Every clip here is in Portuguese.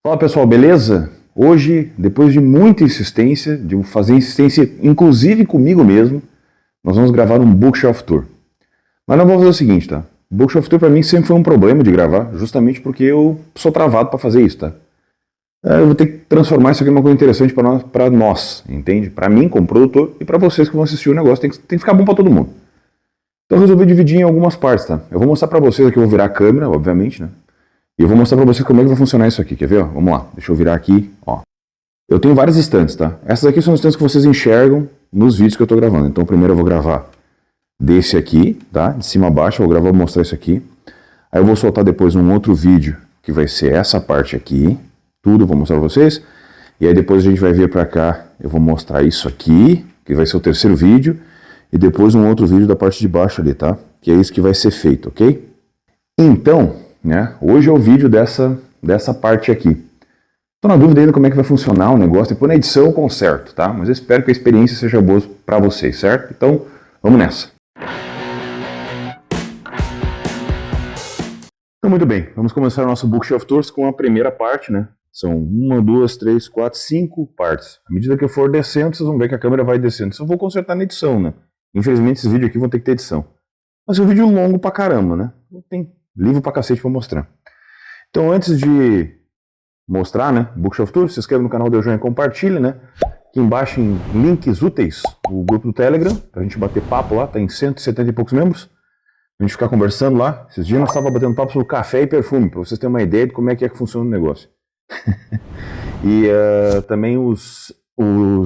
Fala pessoal, beleza? Hoje, depois de muita insistência, de fazer insistência inclusive comigo mesmo, nós vamos gravar um Bookshelf Tour. Mas nós vamos fazer o seguinte, tá? Bookshelf Tour pra mim sempre foi um problema de gravar, justamente porque eu sou travado pra fazer isso, tá? Eu vou ter que transformar isso aqui numa coisa interessante pra nós, entende? Pra mim como produtor e pra vocês que vão assistir o negócio, tem que ficar bom pra todo mundo. Então eu resolvi dividir em algumas partes, tá? Eu vou mostrar pra vocês aqui, eu vou virar a câmera, obviamente, né? E eu vou mostrar pra vocês como é que vai funcionar isso aqui, quer ver? Ó? Vamos lá, deixa eu virar aqui, ó. Eu tenho várias estantes, tá? Essas aqui são as estantes que vocês enxergam nos vídeos que eu tô gravando. Então primeiro eu vou gravar desse aqui, tá? De cima a baixo, eu vou mostrar isso aqui. Aí eu vou soltar depois um outro vídeo, que vai ser essa parte aqui. Tudo eu vou mostrar pra vocês. E aí depois a gente vai vir pra cá, eu vou mostrar isso aqui, que vai ser o terceiro vídeo. E depois um outro vídeo da parte de baixo ali, tá? Que é isso que vai ser feito, ok? Então, né? Hoje é o vídeo dessa parte aqui. Estou na dúvida ainda como é que vai funcionar o negócio, depois na edição eu conserto, tá? Mas eu espero que a experiência seja boa para vocês, certo? Então, vamos nessa. Então, muito bem, vamos começar o nosso Bookshelf Tours com a primeira parte, né? São 1, 2, 3, 4, 5 partes. À medida que eu for descendo, vocês vão ver que a câmera vai descendo. Isso eu vou consertar na edição, né? Infelizmente, esses vídeos aqui vão ter que ter edição. Mas é um vídeo longo pra caramba, né? Tem livro pra cacete pra mostrar. Então, antes de mostrar, né, Bookshelf Tour, se inscreve no canal do João e compartilhe, né? Aqui embaixo em links úteis, o grupo do Telegram, pra gente bater papo lá, tá em 170 e poucos membros. A gente ficar conversando lá. Esses dias nós estávamos batendo papo sobre café e perfume, pra vocês terem uma ideia de como é que funciona o negócio. E também os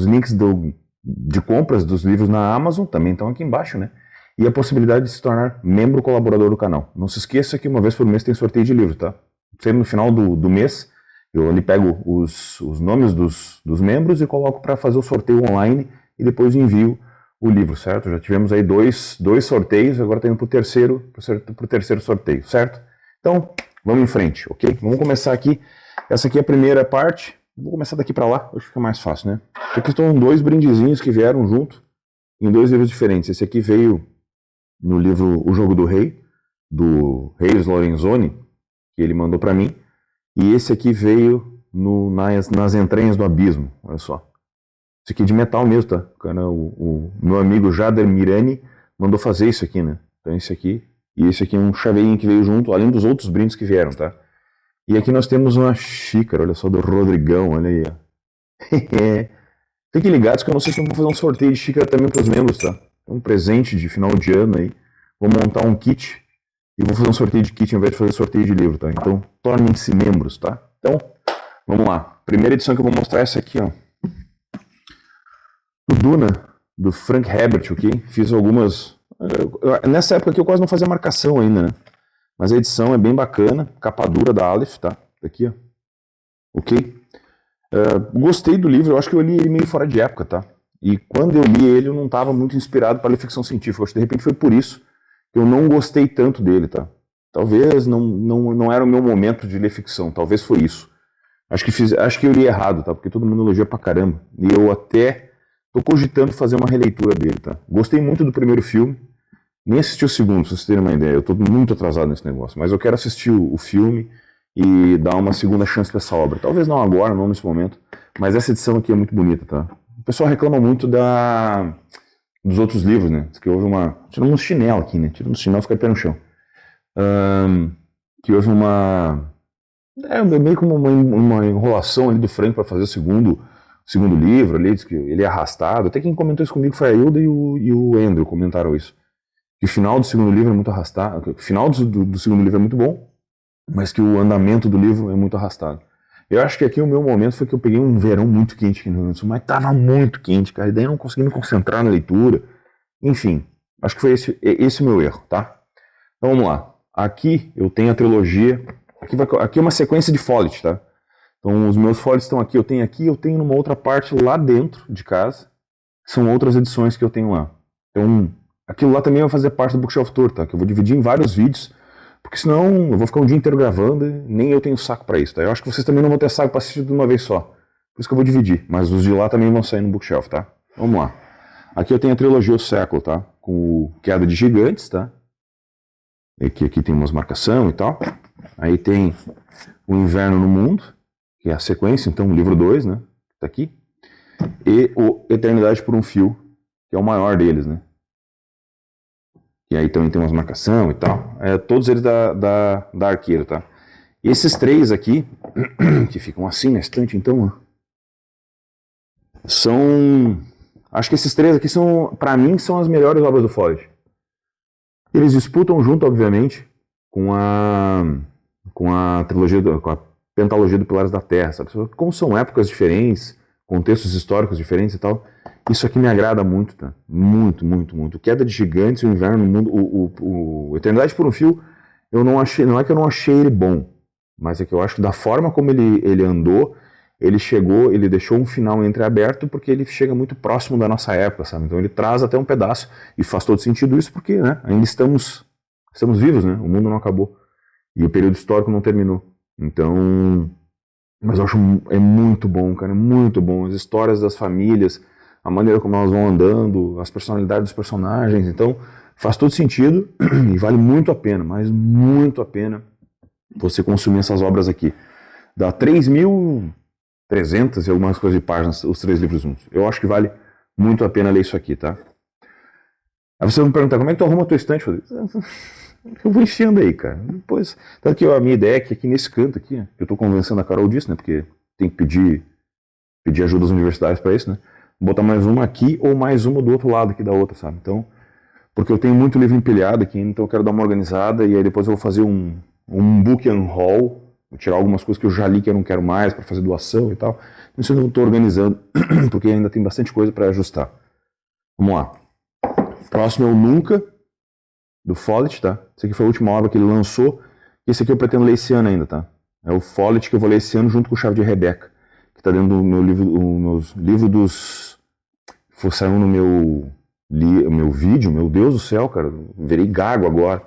links de compras dos livros na Amazon também estão aqui embaixo, né? E a possibilidade de se tornar membro colaborador do canal. Não se esqueça que uma vez por mês tem sorteio de livro, tá? Sempre no final do mês, eu ali pego os nomes dos membros e coloco para fazer o sorteio online e depois envio o livro, certo? Já tivemos aí dois sorteios, agora está indo para o terceiro sorteio, certo? Então, vamos em frente, ok? Vamos começar aqui. Essa aqui é a primeira parte. Vou começar daqui para lá, acho que fica mais fácil, né? Aqui estão dois brindezinhos que vieram junto, em dois livros diferentes. Esse aqui veio no livro O Jogo do Rei, do Reis Lorenzoni, que ele mandou para mim. E esse aqui veio nas entranhas do abismo, olha só. Esse aqui é de metal mesmo, tá? O meu amigo Jader Mirani mandou fazer isso aqui, né? Então esse aqui, e esse aqui é um chaveirinho que veio junto, além dos outros brindes que vieram, tá? E aqui nós temos uma xícara, olha só, do Rodrigão, olha aí, ó. Fiquem ligados que eu não sei se eu vou fazer um sorteio de xícara também para os membros, tá? Um presente de final de ano aí. Vou montar um kit e vou fazer um sorteio de kit ao invés de fazer sorteio de livro, tá? Então, tornem-se membros, tá? Então, vamos lá. Primeira edição que eu vou mostrar é essa aqui, ó. O Duna, do Frank Herbert, ok? Fiz algumas... Nessa época aqui eu quase não fazia marcação ainda, né? Mas a edição é bem bacana. Capa dura da Aleph, tá? Aqui, ó. Ok? Gostei do livro. Eu acho que eu li ele meio fora de época, tá? E quando eu li ele, eu não estava muito inspirado para ler ficção científica. Eu acho que de repente foi por isso que eu não gostei tanto dele, tá? Talvez não era o meu momento de ler ficção. Talvez foi isso. Acho que eu li errado, tá? Porque todo mundo elogia pra caramba. E eu até tô cogitando fazer uma releitura dele, tá? Gostei muito do primeiro filme. Nem assisti o segundo, pra vocês terem uma ideia. Eu tô muito atrasado nesse negócio. Mas eu quero assistir o filme e dar uma segunda chance pra essa obra. Talvez não agora, não nesse momento. Mas essa edição aqui é muito bonita, tá? O pessoal reclama muito dos outros livros, né? Diz que houve uma... Tirando um chinelo aqui, né? Tirando um chinelo, fica de pé no chão. Que houve uma... meio como uma enrolação ali do Frank para fazer o segundo livro ali, diz que ele é arrastado. Até quem comentou isso comigo foi a Hilda e o Andrew comentaram isso. Que o final do segundo livro é muito arrastado. O final do segundo livro é muito bom, mas que o andamento do livro é muito arrastado. Eu acho que aqui o meu momento foi que eu peguei um verão muito quente aqui no Rio Grande do Sul, mas tava muito quente, cara, e daí eu não consegui me concentrar na leitura. Enfim, acho que foi esse o meu erro, tá? Então vamos lá. Aqui eu tenho a trilogia. Aqui é uma sequência de follets, tá? Então os meus follets estão aqui, eu tenho numa outra parte lá dentro de casa. São outras edições que eu tenho lá. Então, aquilo lá também vai fazer parte do Bookshelf Tour, tá? Que eu vou dividir em vários vídeos, porque senão eu vou ficar um dia inteiro gravando e nem eu tenho saco pra isso, tá? Eu acho que vocês também não vão ter saco pra assistir de uma vez só. Por isso que eu vou dividir, mas os de lá também vão sair no Bookshelf, tá? Vamos lá. Aqui eu tenho a trilogia O Século, tá? Com o Queda de Gigantes, tá? Aqui tem umas marcação e tal. Aí tem O Inverno no Mundo, que é a sequência, então, o livro 2, né? Tá aqui. E o Eternidade por um Fio, que é o maior deles, né? E aí também tem umas marcação e tal. Todos eles da Arqueiro, tá? E esses 3 aqui, que ficam assim na estante, então, são... Acho que esses 3 aqui são, pra mim, são as melhores obras do Follett. Eles disputam junto, obviamente, com a trilogia, com a pentalogia do Pilares da Terra, sabe? Como são épocas diferentes, contextos históricos diferentes e tal, isso aqui me agrada muito, tá? Muito, muito, muito. Queda de Gigantes, o Inverno no Mundo, o Eternidade por um Fio, eu não achei, não é que eu não achei ele bom, mas é que eu acho que da forma como ele andou, ele deixou um final entreaberto porque ele chega muito próximo da nossa época, sabe? Então ele traz até um pedaço, e faz todo sentido isso porque, né, ainda estamos vivos, né? O mundo não acabou, e o período histórico não terminou. Então, mas eu acho é muito bom, cara, muito bom. As histórias das famílias, a maneira como elas vão andando, as personalidades dos personagens, então faz todo sentido e vale muito a pena, mas muito a pena você consumir essas obras aqui. Dá 3.300 e algumas coisas de páginas, os 3 livros juntos. Eu acho que vale muito a pena ler isso aqui, tá? Aí você vai me perguntar, como é que tu arruma a tua estante? Eu vou enfiando aí, cara. Depois, tanto que a minha ideia é que aqui nesse canto aqui, eu tô convencendo a Carol disso, né? Porque tem que pedir ajuda às universidades para isso, né? Botar mais uma aqui ou mais uma do outro lado aqui da outra, sabe? Então, porque eu tenho muito livro empilhado aqui, então eu quero dar uma organizada e aí depois eu vou fazer um book and haul, vou tirar algumas coisas que eu já li que eu não quero mais para fazer doação e tal. Isso eu estou organizando, porque ainda tem bastante coisa para ajustar. Vamos lá. Próximo é o Nunca, do Follett, tá? Esse aqui foi a última obra que ele lançou. Esse aqui eu pretendo ler esse ano ainda, tá? É o Follett que eu vou ler esse ano junto com o Chave de Rebeca, que tá dentro do meu livro dos... Saiu no meu vídeo, meu Deus do céu, cara, virei gago agora.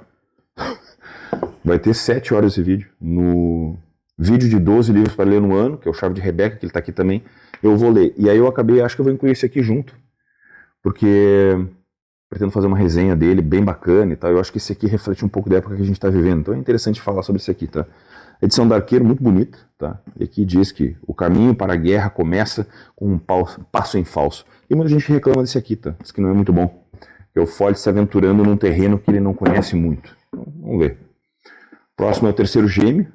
Vai ter 7 horas esse vídeo. No vídeo de 12 livros para ler no ano, que é o Chave de Rebeca, que ele tá aqui também, eu vou ler. E aí eu acho que eu vou incluir esse aqui junto, porque pretendo fazer uma resenha dele bem bacana e tal. Eu acho que esse aqui reflete um pouco da época que a gente está vivendo. Então é interessante falar sobre isso aqui, tá? A edição da Arqueiro, muito bonita, tá? E aqui diz que o caminho para a guerra começa com um passo em falso. E muita gente reclama desse aqui, tá? Diz que não é muito bom. Que é o Follett se aventurando num terreno que ele não conhece muito. Então, vamos ver. Próximo é o Terceiro Gêmeo,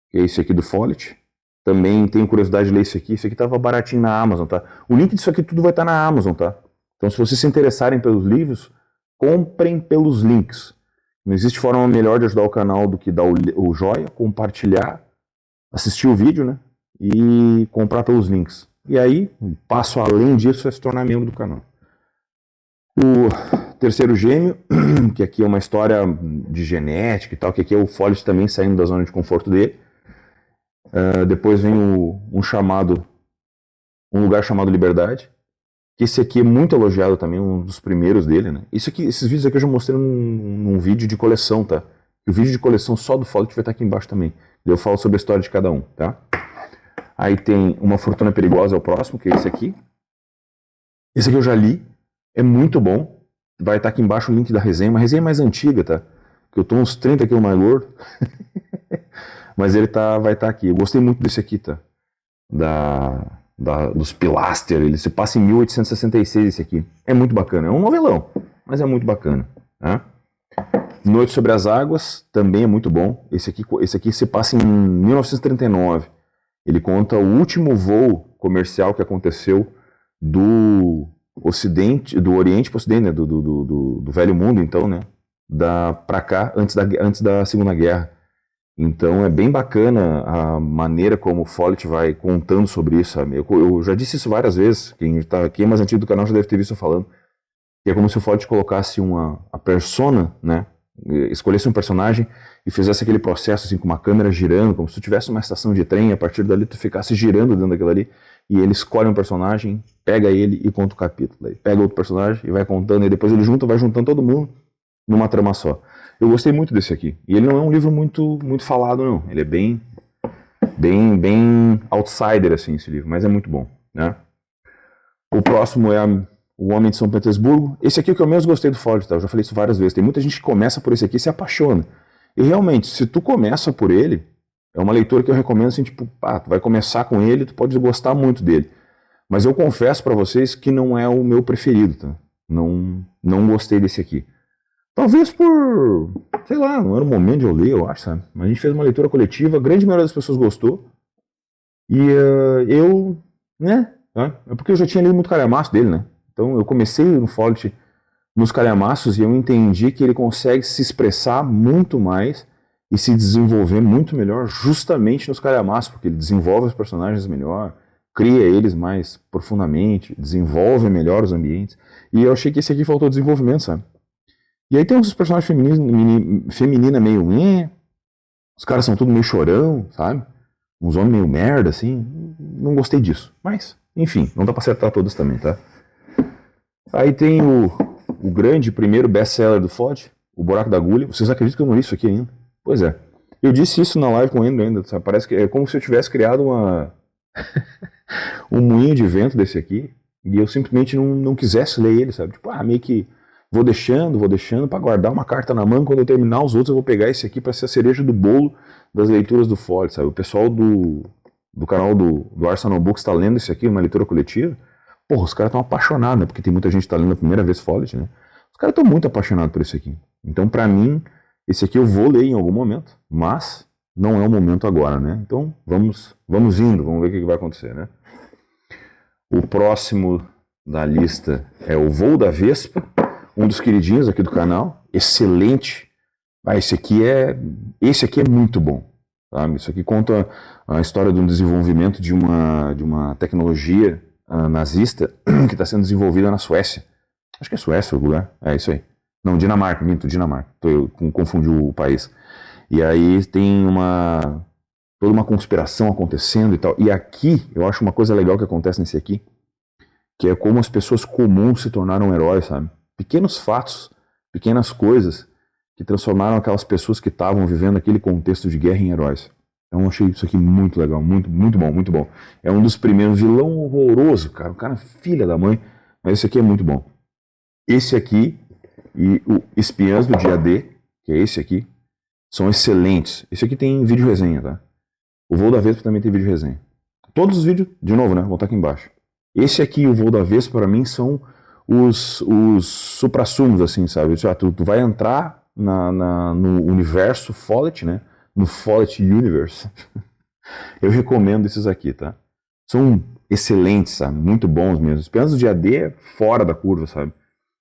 que é esse aqui do Follett. Também tenho curiosidade de ler esse aqui. Esse aqui tava baratinho na Amazon, tá? O link disso aqui tudo vai estar na Amazon, tá? Então, se vocês se interessarem pelos livros, comprem pelos links. Não existe forma melhor de ajudar o canal do que dar o joia, compartilhar, assistir o vídeo, né? E comprar pelos links. E aí, um passo além disso é se tornar membro do canal. O Terceiro Gêmeo, que aqui é uma história de genética e tal, que aqui é o Follett também saindo da zona de conforto dele. Depois vem um lugar chamado Liberdade. Esse aqui é muito elogiado também, um dos primeiros dele, né? Esses vídeos aqui eu já mostrei num vídeo de coleção, tá? E o vídeo de coleção só do Follett vai estar aqui embaixo também. Eu falo sobre a história de cada um, tá? Aí tem Uma Fortuna Perigosa, é o próximo, que é esse aqui. Esse aqui eu já li, é muito bom. Vai estar aqui embaixo o link da resenha, uma resenha mais antiga, tá? Que eu tô uns 30 quilos mais gordo. Mas ele vai estar aqui. Eu gostei muito desse aqui, tá? Dos Pilaster, ele se passa em 1866 esse aqui. É muito bacana, é um novelão, mas é muito bacana, né? Noite sobre as Águas, também é muito bom. Esse aqui se passa em 1939. Ele conta o último voo comercial que aconteceu do Oriente para o Ocidente, né? do Velho Mundo, então, né? Para cá, antes da Segunda Guerra. Então é bem bacana a maneira como o Follett vai contando sobre isso, sabe? Eu já disse isso várias vezes, quem é mais antigo do canal já deve ter visto eu falando, que é como se o Follett colocasse a persona, né? Escolhesse um personagem e fizesse aquele processo assim, com uma câmera girando, como se tu tivesse uma estação de trem, e a partir dali tu ficasse girando dentro daquilo ali, e ele escolhe um personagem, pega ele e conta o capítulo, aí pega outro personagem e vai contando, e depois ele vai juntando todo mundo numa trama só. Eu gostei muito desse aqui. E ele não é um livro muito, muito falado, não. Ele é bem outsider, assim, esse livro. Mas é muito bom, né? O próximo é O Homem de São Petersburgo. Esse aqui é o que eu menos gostei do Follett, tá? Eu já falei isso várias vezes. Tem muita gente que começa por esse aqui e se apaixona. E realmente, se tu começa por ele, É uma leitura que eu recomendo, assim, tipo, pá, tu vai começar com ele, tu pode gostar muito dele. Mas eu confesso para vocês que não é o meu preferido, tá? Não gostei desse aqui. Talvez por, sei lá, não era o momento de eu ler, eu acho, sabe? Mas a gente fez uma leitura coletiva, a grande maioria das pessoas gostou. E eu, né? É porque eu já tinha lido muito calhamaço dele, né? Então eu comecei no Follett nos calhamaços e eu entendi que ele consegue se expressar muito mais e se desenvolver muito melhor justamente nos calhamaços, porque ele desenvolve os personagens melhor, cria eles mais profundamente, desenvolve melhor os ambientes. E eu achei que esse aqui faltou desenvolvimento, sabe? E aí tem uns personagens feminina meio, os caras são tudo meio chorão, sabe? Uns homens meio merda, assim. Não gostei disso. Mas, enfim, não dá pra acertar todos também, tá? Aí tem o grande primeiro best-seller do Follett, O Buraco da Agulha. Vocês acreditam que eu não li isso aqui ainda? Pois é. Eu disse isso na live com ele ainda, sabe? Parece que é como se eu tivesse criado um moinho de vento desse aqui e eu simplesmente não quisesse ler ele, sabe? Tipo, meio que vou deixando pra guardar uma carta na mão. Quando eu terminar os outros eu vou pegar esse aqui pra ser a cereja do bolo das leituras do Follett, sabe? O pessoal do canal do Arsenal Books tá lendo esse aqui, uma leitura coletiva. Porra, os caras estão apaixonados, né? Porque tem muita gente que tá lendo a primeira vez Follett, né? Os caras estão muito apaixonados por esse aqui. Então, pra mim, esse aqui eu vou ler em algum momento, mas não é o momento agora, né? Então, vamos indo, vamos ver o que vai acontecer, né? O próximo da lista é O Voo da Vespa, um dos queridinhos aqui do canal, excelente. Esse aqui é muito bom, sabe? Isso aqui conta a história de um desenvolvimento de uma tecnologia nazista que está sendo desenvolvida na Suécia. Acho que é Suécia o lugar, é isso aí. Não, Dinamarca, Dinamarca. Eu confundi o país. E aí tem toda uma conspiração acontecendo e tal. E aqui, eu acho uma coisa legal que acontece nesse aqui, que é como as pessoas comuns se tornaram heróis, sabe? Pequenos fatos, pequenas coisas que transformaram aquelas pessoas que estavam vivendo aquele contexto de guerra em heróis. Então eu achei isso aqui muito legal, muito, muito bom, muito bom. É um dos primeiros, vilão horroroso, cara, o cara é filha da mãe, mas esse aqui é muito bom. Esse aqui e o Espiãs do Dia D, que é esse aqui, são excelentes. Esse aqui tem vídeo resenha, tá? O Voo da Vespa também tem vídeo resenha. Todos os vídeos, de novo, né, vão estar aqui embaixo. Esse aqui e o Voo da Vespa, para mim, são os suprassumos, assim, sabe? Tu vai entrar no universo Follett, né? No Follett Universe. Eu recomendo esses aqui, tá? São excelentes, sabe? Muito bons mesmo. Espiãs do Dia D é fora da curva, sabe?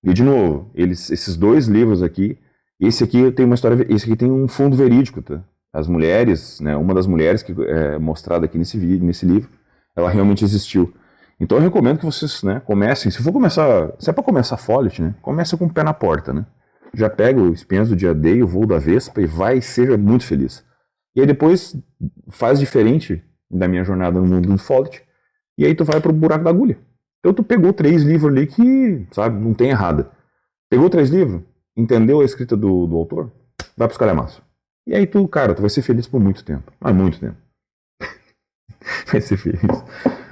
E, de novo, esses dois livros aqui, esse aqui tem uma história, esse aqui tem um fundo verídico, tá? As mulheres, né? Uma das mulheres que é mostrada aqui nesse livro, ela realmente existiu. Então eu recomendo que vocês, né, comecem, se é para começar Follett, né? Começa com o pé na porta, né? Já pega o Espiãs do Dia D e o Voo da Vespa e vai e seja muito feliz. E aí depois faz diferente da minha jornada no mundo do Follett, e aí tu vai pro Buraco da Agulha. Então tu pegou 3 livros ali que, sabe, não tem errada. Pegou 3 livros, entendeu a escrita do autor, vai pros calhamaços. E aí tu vai ser feliz por muito tempo. Muito tempo. Vai ser feliz.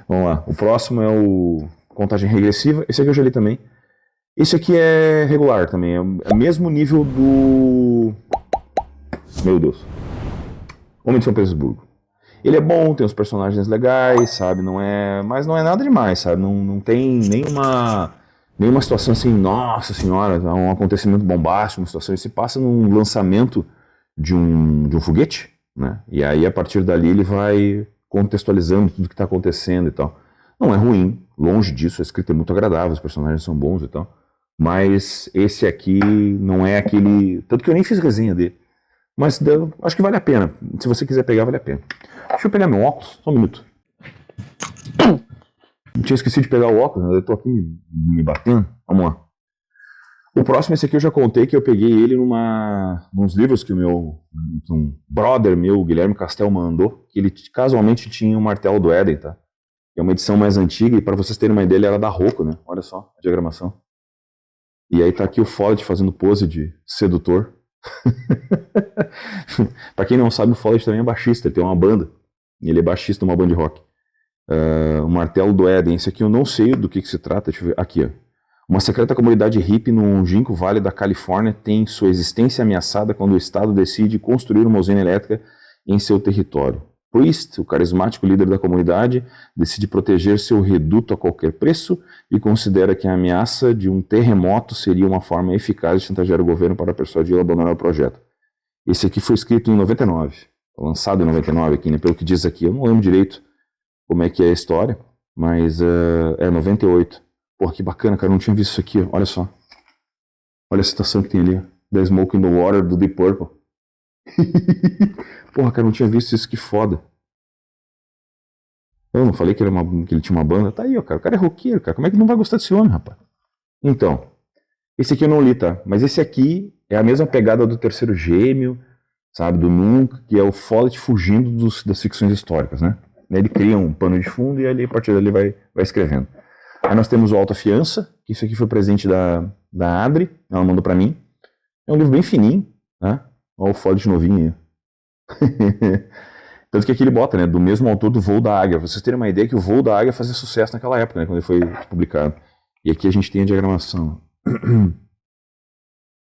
Vamos lá. O próximo é o Contagem Regressiva. Esse aqui eu já li também. Esse aqui é regular também. É o mesmo nível do... Meu Deus. Homem de São Petersburgo. Ele é bom, tem uns personagens legais, sabe? Mas não é nada demais, sabe? Não tem nenhuma situação assim, nossa senhora, um acontecimento bombástico, uma situação. Ele se passa num lançamento de um foguete, né? E aí, a partir dali, ele vai contextualizando tudo que está acontecendo e tal. Não é ruim, longe disso, a escrita é muito agradável, os personagens são bons e tal. Mas esse aqui não é aquele... Tanto que eu nem fiz resenha dele. Mas acho que vale a pena. Se você quiser pegar, vale a pena. Deixa eu pegar meu óculos, só um minuto. Eu tinha esquecido de pegar o óculos, né? Eu tô aqui me batendo. Vamos lá. O próximo, esse aqui eu já contei que eu peguei ele nos livros que um brother meu, o Guilherme Castel, mandou. Que ele casualmente tinha o Martelo do Éden, tá? É uma edição mais antiga, e para vocês terem uma ideia, ele era da Rocco, né? Olha só a diagramação. E aí tá aqui o Follett fazendo pose de sedutor. Pra quem não sabe, o Follett também é baixista, ele tem uma banda. Ele é baixista de uma banda de rock. O Martelo do Éden, esse aqui eu não sei do que se trata, deixa eu ver. Aqui, ó. Uma secreta comunidade hippie no longínquo vale da Califórnia tem sua existência ameaçada quando o Estado decide construir uma usina elétrica em seu território. Priest, o carismático líder da comunidade, decide proteger seu reduto a qualquer preço e considera que a ameaça de um terremoto seria uma forma eficaz de chantagear o governo para persuadi-lo a abandonar o projeto. Esse aqui foi escrito em 99, lançado em 99 aqui, né, pelo que diz aqui. Eu não lembro direito como é que é a história, mas é 98. Porra, que bacana, cara, eu não tinha visto isso aqui, ó. Olha só. Olha a citação que tem ali, The Smoke in the Water, do Deep Purple. Porra, cara, eu não tinha visto isso, que foda. Eu não falei que ele tinha uma banda? Tá aí, ó, cara, o cara é roqueiro, cara, como é que não vai gostar desse homem, rapaz? Então, esse aqui eu não li, tá? Mas esse aqui é a mesma pegada do Terceiro Gêmeo, sabe, do Nunca, que é o Follett fugindo das ficções históricas, né? Ele cria um pano de fundo e ali, a partir dali vai escrevendo. Aí nós temos o Alta Fiança, que isso aqui foi presente da Adri, ela mandou pra mim. É um livro bem fininho, né? Olha o Follett novinho aí. Tanto que aqui ele bota, né, do mesmo autor do Voo da Águia. Pra vocês terem uma ideia que o Voo da Águia fazia sucesso naquela época, né, quando ele foi publicado. E aqui a gente tem a diagramação.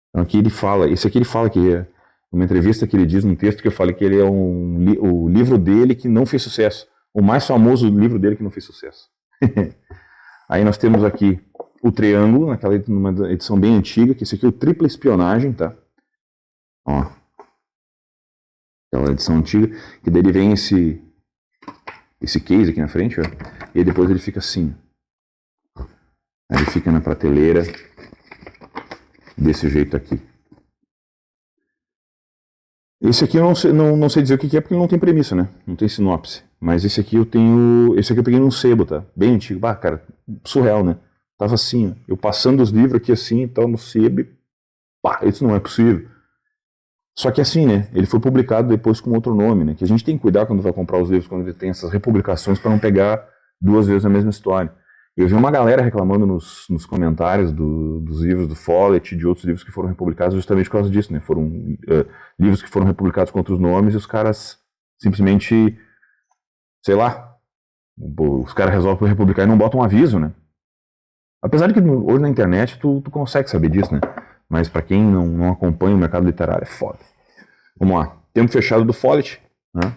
Então aqui ele fala, esse aqui ele fala que é uma entrevista que ele diz num texto que eu falei que ele é o livro dele que não fez sucesso. O mais famoso livro dele que não fez sucesso. Aí nós temos aqui o Triângulo, numa edição bem antiga, que esse aqui é o Tripla Espionagem, tá? Ó. Aquela edição antiga, que daí vem esse case aqui na frente, ó, e aí depois ele fica assim. Aí ele fica na prateleira desse jeito aqui. Esse aqui eu não sei dizer o que é, porque ele não tem premissa, né? Não tem sinopse. Mas esse aqui eu peguei num sebo, tá? Bem antigo. Bah, cara, surreal, né? Tava assim, ó, eu passando os livros aqui assim, tal, no sebo, e pá, isso não é possível. Só que assim, né, ele foi publicado depois com outro nome, né, que a gente tem que cuidar quando vai comprar os livros, quando ele tem essas republicações, para não pegar duas vezes a mesma história. Eu vi uma galera reclamando nos comentários dos livros do Follett e de outros livros que foram republicados justamente por causa disso, né, foram livros que foram republicados com outros nomes e os caras simplesmente, sei lá, os caras resolvem republicar e não botam um aviso, né. Apesar de que hoje na internet tu consegue saber disso, né, mas para quem não acompanha o mercado literário é foda. Vamos lá. Tempo fechado do Follett. Né?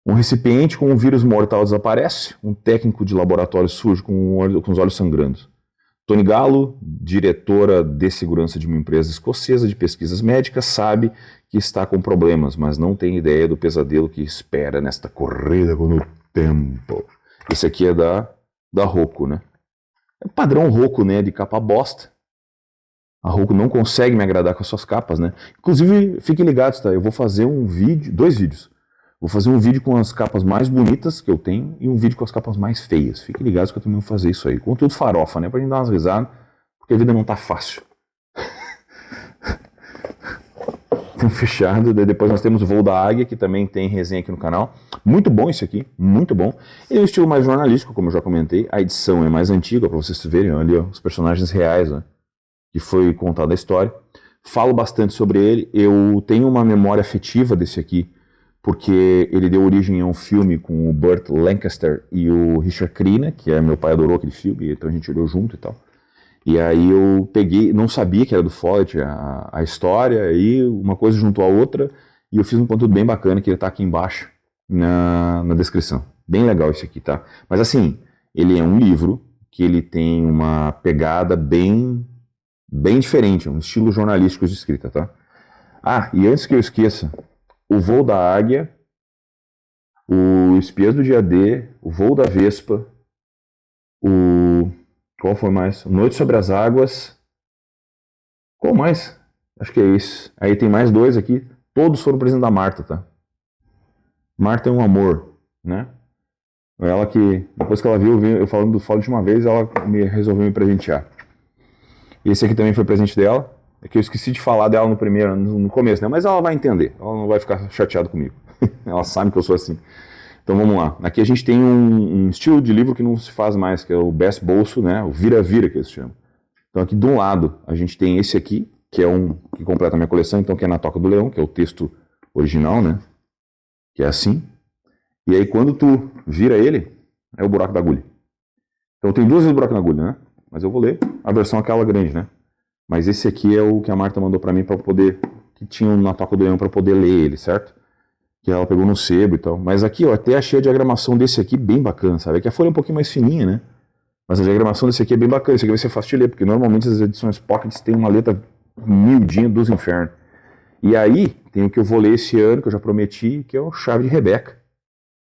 Um recipiente com um vírus mortal desaparece. Um técnico de laboratório surge com os olhos sangrando. Tony Gallo, diretora de segurança de uma empresa escocesa de pesquisas médicas, sabe que está com problemas, mas não tem ideia do pesadelo que espera nesta corrida com o tempo. Esse aqui é da Roku, né? É o padrão Roku, né? De capa bosta. A Roku não consegue me agradar com as suas capas, né? Inclusive, fiquem ligados, tá? Eu vou fazer dois vídeos. Vou fazer um vídeo com as capas mais bonitas que eu tenho e um vídeo com as capas mais feias. Fiquem ligados que eu também vou fazer isso aí. Conteúdo farofa, né? Pra gente dar umas risadas, porque a vida não tá fácil. Tempo fechado. Daí depois nós temos o Voo da Águia, que também tem resenha aqui no canal. Muito bom esse aqui, muito bom. Ele é um estilo mais jornalístico, como eu já comentei. A edição é mais antiga, pra vocês verem ali, ó, os personagens reais, né? Que foi contada a história. Falo bastante sobre ele. Eu tenho uma memória afetiva desse aqui, porque ele deu origem a um filme com o Burt Lancaster e o Richard Crenna, que meu pai adorou aquele filme, então a gente olhou junto e tal. E aí eu peguei, não sabia que era do Follett a história, aí uma coisa juntou a outra, e eu fiz um conteúdo bem bacana, que ele tá aqui embaixo na descrição. Bem legal esse aqui, tá? Mas assim, ele é um livro que ele tem uma pegada bem diferente, um estilo jornalístico de escrita, tá? Ah, e antes que eu esqueça, o Voo da Águia, o Espias do Dia D, o Voo da Vespa, qual foi mais? Noite sobre as Águas, qual mais? Acho que é isso. Aí tem mais dois aqui, todos foram presentes da Marta, tá? Marta é um amor, né? Ela que, depois que ela viu eu falando do Follett de uma vez, ela resolveu me presentear. Esse aqui também foi presente dela. É que eu esqueci de falar dela no começo, né? Mas ela vai entender. Ela não vai ficar chateada comigo. Ela sabe que eu sou assim. Então vamos lá. Aqui a gente tem um estilo de livro que não se faz mais, que é o best bolso, né? O vira-vira que eles chamam. Então aqui de um lado a gente tem esse aqui, que é que completa a minha coleção, então que é Na Toca do Leão, que é o texto original, né? Que é assim. E aí quando tu vira ele, é o buraco da agulha. Então tem duas vezes o buraco na agulha, né? Mas eu vou ler a versão aquela grande, né? Mas esse aqui é o que a Marta mandou pra mim para poder, que tinha Na Toca do Leão para poder ler ele, certo? que ela pegou no sebo e tal. Mas aqui, ó, até achei a diagramação desse aqui bem bacana, sabe? É que a folha é um pouquinho mais fininha, né? Mas a diagramação desse aqui é bem bacana, esse aqui vai ser fácil de ler, porque normalmente as edições Pockets tem uma letra miudinha dos infernos. E aí, tem o que eu vou ler esse ano, que eu já prometi, que é o Chave de Rebeca.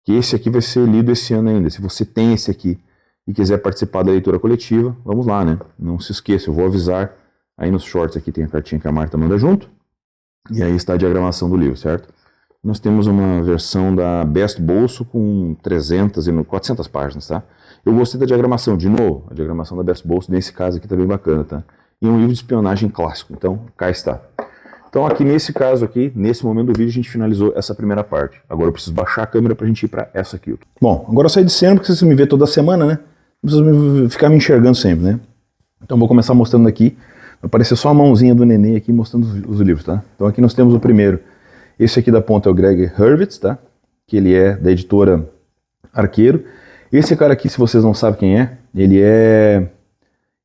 Que esse aqui vai ser lido esse ano ainda. Se você tem esse aqui e quiser participar da leitura coletiva, vamos lá, né? Não se esqueça, eu vou avisar aí nos shorts aqui, tem a cartinha que a Marta manda junto. E aí está a diagramação do livro, certo? Nós temos uma versão da Best Bolso com 300 e 400 páginas, tá? Eu gostei da diagramação, de novo, a diagramação da Best Bolso, nesse caso aqui tá bem bacana, tá? E um livro de espionagem clássico, então cá está. Então aqui nesse caso aqui, nesse momento do vídeo, a gente finalizou essa primeira parte. Agora eu preciso baixar a câmera pra gente ir pra essa aqui. Bom, agora eu saí de cena porque vocês me vê toda semana, né? Não precisa ficar me enxergando sempre, né? Então vou começar mostrando aqui, vai aparecer só a mãozinha do neném aqui mostrando os livros, tá? Então aqui nós temos o primeiro. Esse aqui da ponta é o Greg Hurwitz, tá? Que ele é da editora Arqueiro. Esse cara aqui, se vocês não sabem quem é, ele é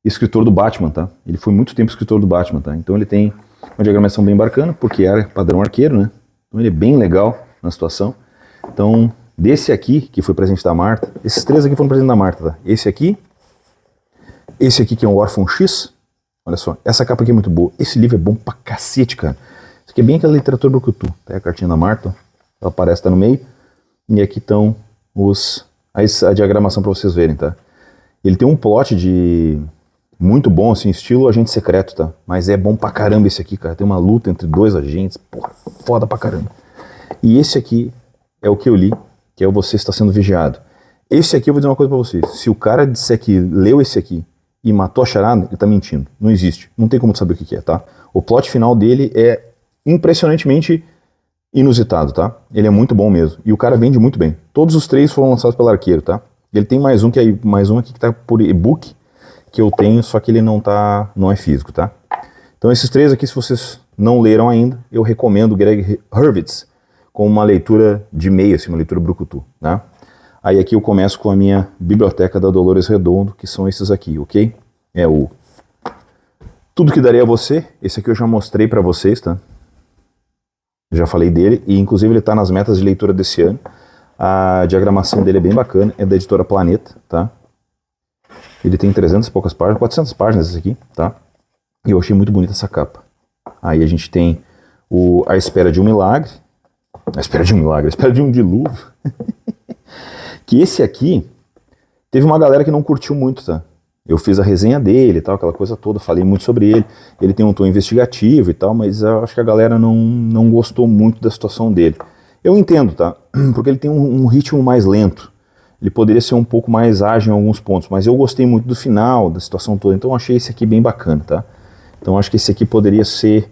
escritor do Batman, tá? Ele foi muito tempo escritor do Batman, tá? Então ele tem uma diagramação bem bacana, porque é padrão Arqueiro, né? Então ele é bem legal na situação. Então, desse aqui, que foi presente da Marta, esses três aqui foram presente da Marta, tá? Esse aqui que é um Órfão X, olha só, essa capa aqui é muito boa. Esse livro é bom pra cacete, cara. Isso aqui é bem aquela literatura brucutu. Tá aí a cartinha da Marta, ela aparece, tá no meio. E aqui estão a diagramação para vocês verem, tá? Ele tem um plot muito bom, assim, estilo agente secreto, tá? Mas é bom pra caramba esse aqui, cara. Tem uma luta entre dois agentes, porra, foda pra caramba. E esse aqui é o que eu li, que é o Você Está Sendo Vigiado. Esse aqui eu vou dizer uma coisa pra vocês. Se o cara disser que leu esse aqui e matou a charada, ele tá mentindo. Não existe. Não tem como saber o que é, tá? O plot final dele é impressionantemente inusitado, tá? Ele é muito bom mesmo. E o cara vende muito bem. Todos os três foram lançados pela Arqueiro, tá? Ele tem mais um aqui que tá por e-book, que eu tenho, só que ele não é físico, tá? Então esses três aqui, se vocês não leram ainda, eu recomendo o Greg Hurwitz com uma leitura de meia, assim, uma leitura brucutu, tá? Aí aqui eu começo com a minha biblioteca da Dolores Redondo, que são esses aqui, ok? É o Tudo que Darei a Você. Esse aqui eu já mostrei pra vocês, tá? Já falei dele, e inclusive ele está nas metas de leitura desse ano. A diagramação dele é bem bacana, é da editora Planeta, tá? Ele tem 300 e poucas páginas, 400 páginas esse aqui, tá? E eu achei muito bonita essa capa. Aí a gente tem A Espera de um Milagre, A Espera de um Dilúvio. Que esse aqui, teve uma galera que não curtiu muito, tá? Eu fiz a resenha dele e tal, aquela coisa toda, falei muito sobre ele. Ele tem um tom investigativo e tal, mas eu acho que a galera não gostou muito da situação dele. Eu entendo, tá? Porque ele tem um ritmo mais lento. Ele poderia ser um pouco mais ágil em alguns pontos, mas eu gostei muito do final, da situação toda, então eu achei esse aqui bem bacana, tá? Então acho que esse aqui poderia ser...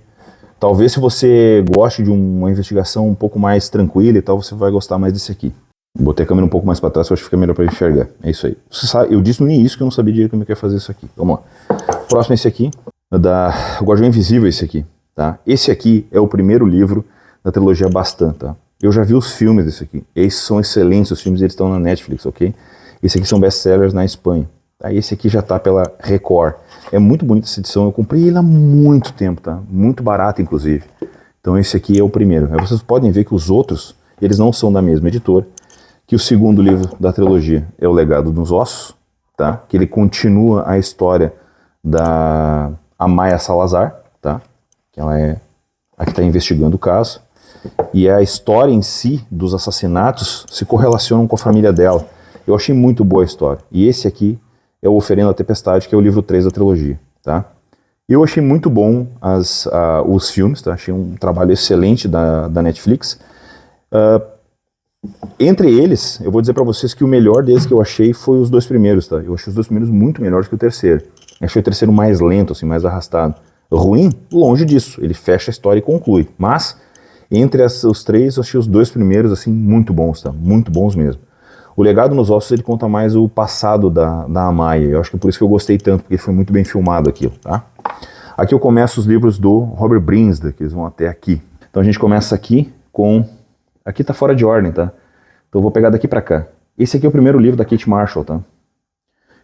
Talvez se você goste de uma investigação um pouco mais tranquila e tal, você vai gostar mais desse aqui. Botei a câmera um pouco mais para trás, eu acho que fica melhor para enxergar. É isso aí. Você sabe, eu disse no início que eu não sabia direito como eu queria fazer isso aqui. Vamos lá. Próximo é esse aqui, o Guardião Invisível, esse aqui, tá? Esse aqui é o primeiro livro da trilogia Bastan, tá? Eu já vi os filmes desse aqui. Esses são excelentes, os filmes eles estão na Netflix, ok? Esse aqui são best-sellers na Espanha. Tá? Esse aqui já tá pela Record. É muito bonita essa edição, eu comprei ele há muito tempo, tá? Muito barato, inclusive. Então esse aqui é o primeiro. Aí vocês podem ver que os outros, eles não são da mesma editora. Que o segundo livro da trilogia é O Legado dos Ossos, tá? Que ele continua a história da Amaya Salazar, tá? Que ela é a que está investigando o caso. E a história em si dos assassinatos se correlacionam com a família dela. Eu achei muito boa a história. E esse aqui é o Oferenda à Tempestade, que é o livro 3 da trilogia, tá? Eu achei muito bom os filmes, tá? Achei um trabalho excelente da Netflix. Entre eles, eu vou dizer pra vocês que o melhor deles que eu achei foi os dois primeiros, tá? Eu achei os dois primeiros muito melhores que o terceiro. Eu achei o terceiro mais lento, assim, mais arrastado. Ruim? Longe disso. Ele fecha a história e conclui. Mas, entre os três, eu achei os dois primeiros, assim, muito bons, tá? Muito bons mesmo. O Legado nos Ossos, ele conta mais o passado da Amaya. Eu acho que é por isso que eu gostei tanto, porque foi muito bem filmado aquilo, tá? Aqui eu começo os livros do Robert Brinsda, que eles vão até aqui. Então a gente começa aqui com... Aqui tá fora de ordem, tá? Então eu vou pegar daqui pra cá. Esse aqui é o primeiro livro da Kate Marshall, tá?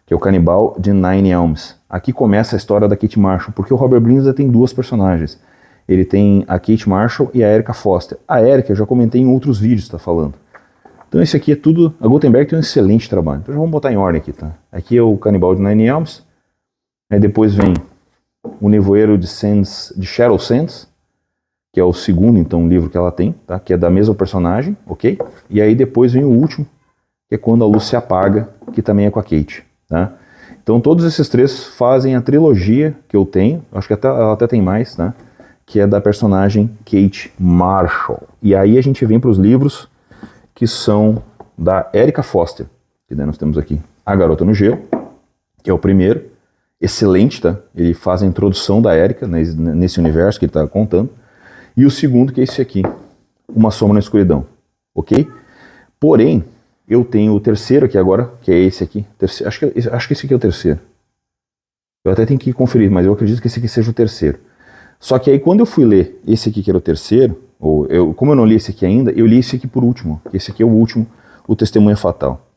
Que é o Canibal de Nine Elms. Aqui começa a história da Kate Marshall, porque o Robert Brinsda tem duas personagens. ele tem a Kate Marshall e a Erica Foster. A Erica eu já comentei em outros vídeos, tá falando. Então esse aqui é tudo, a Gutenberg tem um excelente trabalho. Então já vamos botar em ordem aqui, tá? Aqui é o Canibal de Nine Elms, aí depois vem o Nevoeiro de Cheryl Sands, que é o segundo, então, livro que ela tem, tá? Que é da mesma personagem, ok? E aí depois vem o último, que é Quando a Luz se Apaga, que também é com a Kate, tá? Então todos esses três fazem a trilogia que eu tenho, acho que ela até tem mais, né? Que é da personagem Kate Marshall. E aí a gente vem para os livros que são da Erica Foster, que daí nós temos aqui A Garota no Gelo, que é o primeiro, excelente, tá? Ele faz a introdução da Erica nesse universo que ele está contando. E o segundo, que é esse aqui, Uma Sombra na Escuridão, ok? Porém, eu tenho o terceiro aqui agora, que é esse aqui. Acho que esse aqui é o terceiro. Eu até tenho que conferir, mas eu acredito que esse aqui seja o terceiro. Só que aí quando eu fui ler esse aqui que era o terceiro, como eu não li esse aqui ainda, eu li esse aqui por último. Que esse aqui é o último, o Testemunha Fatal.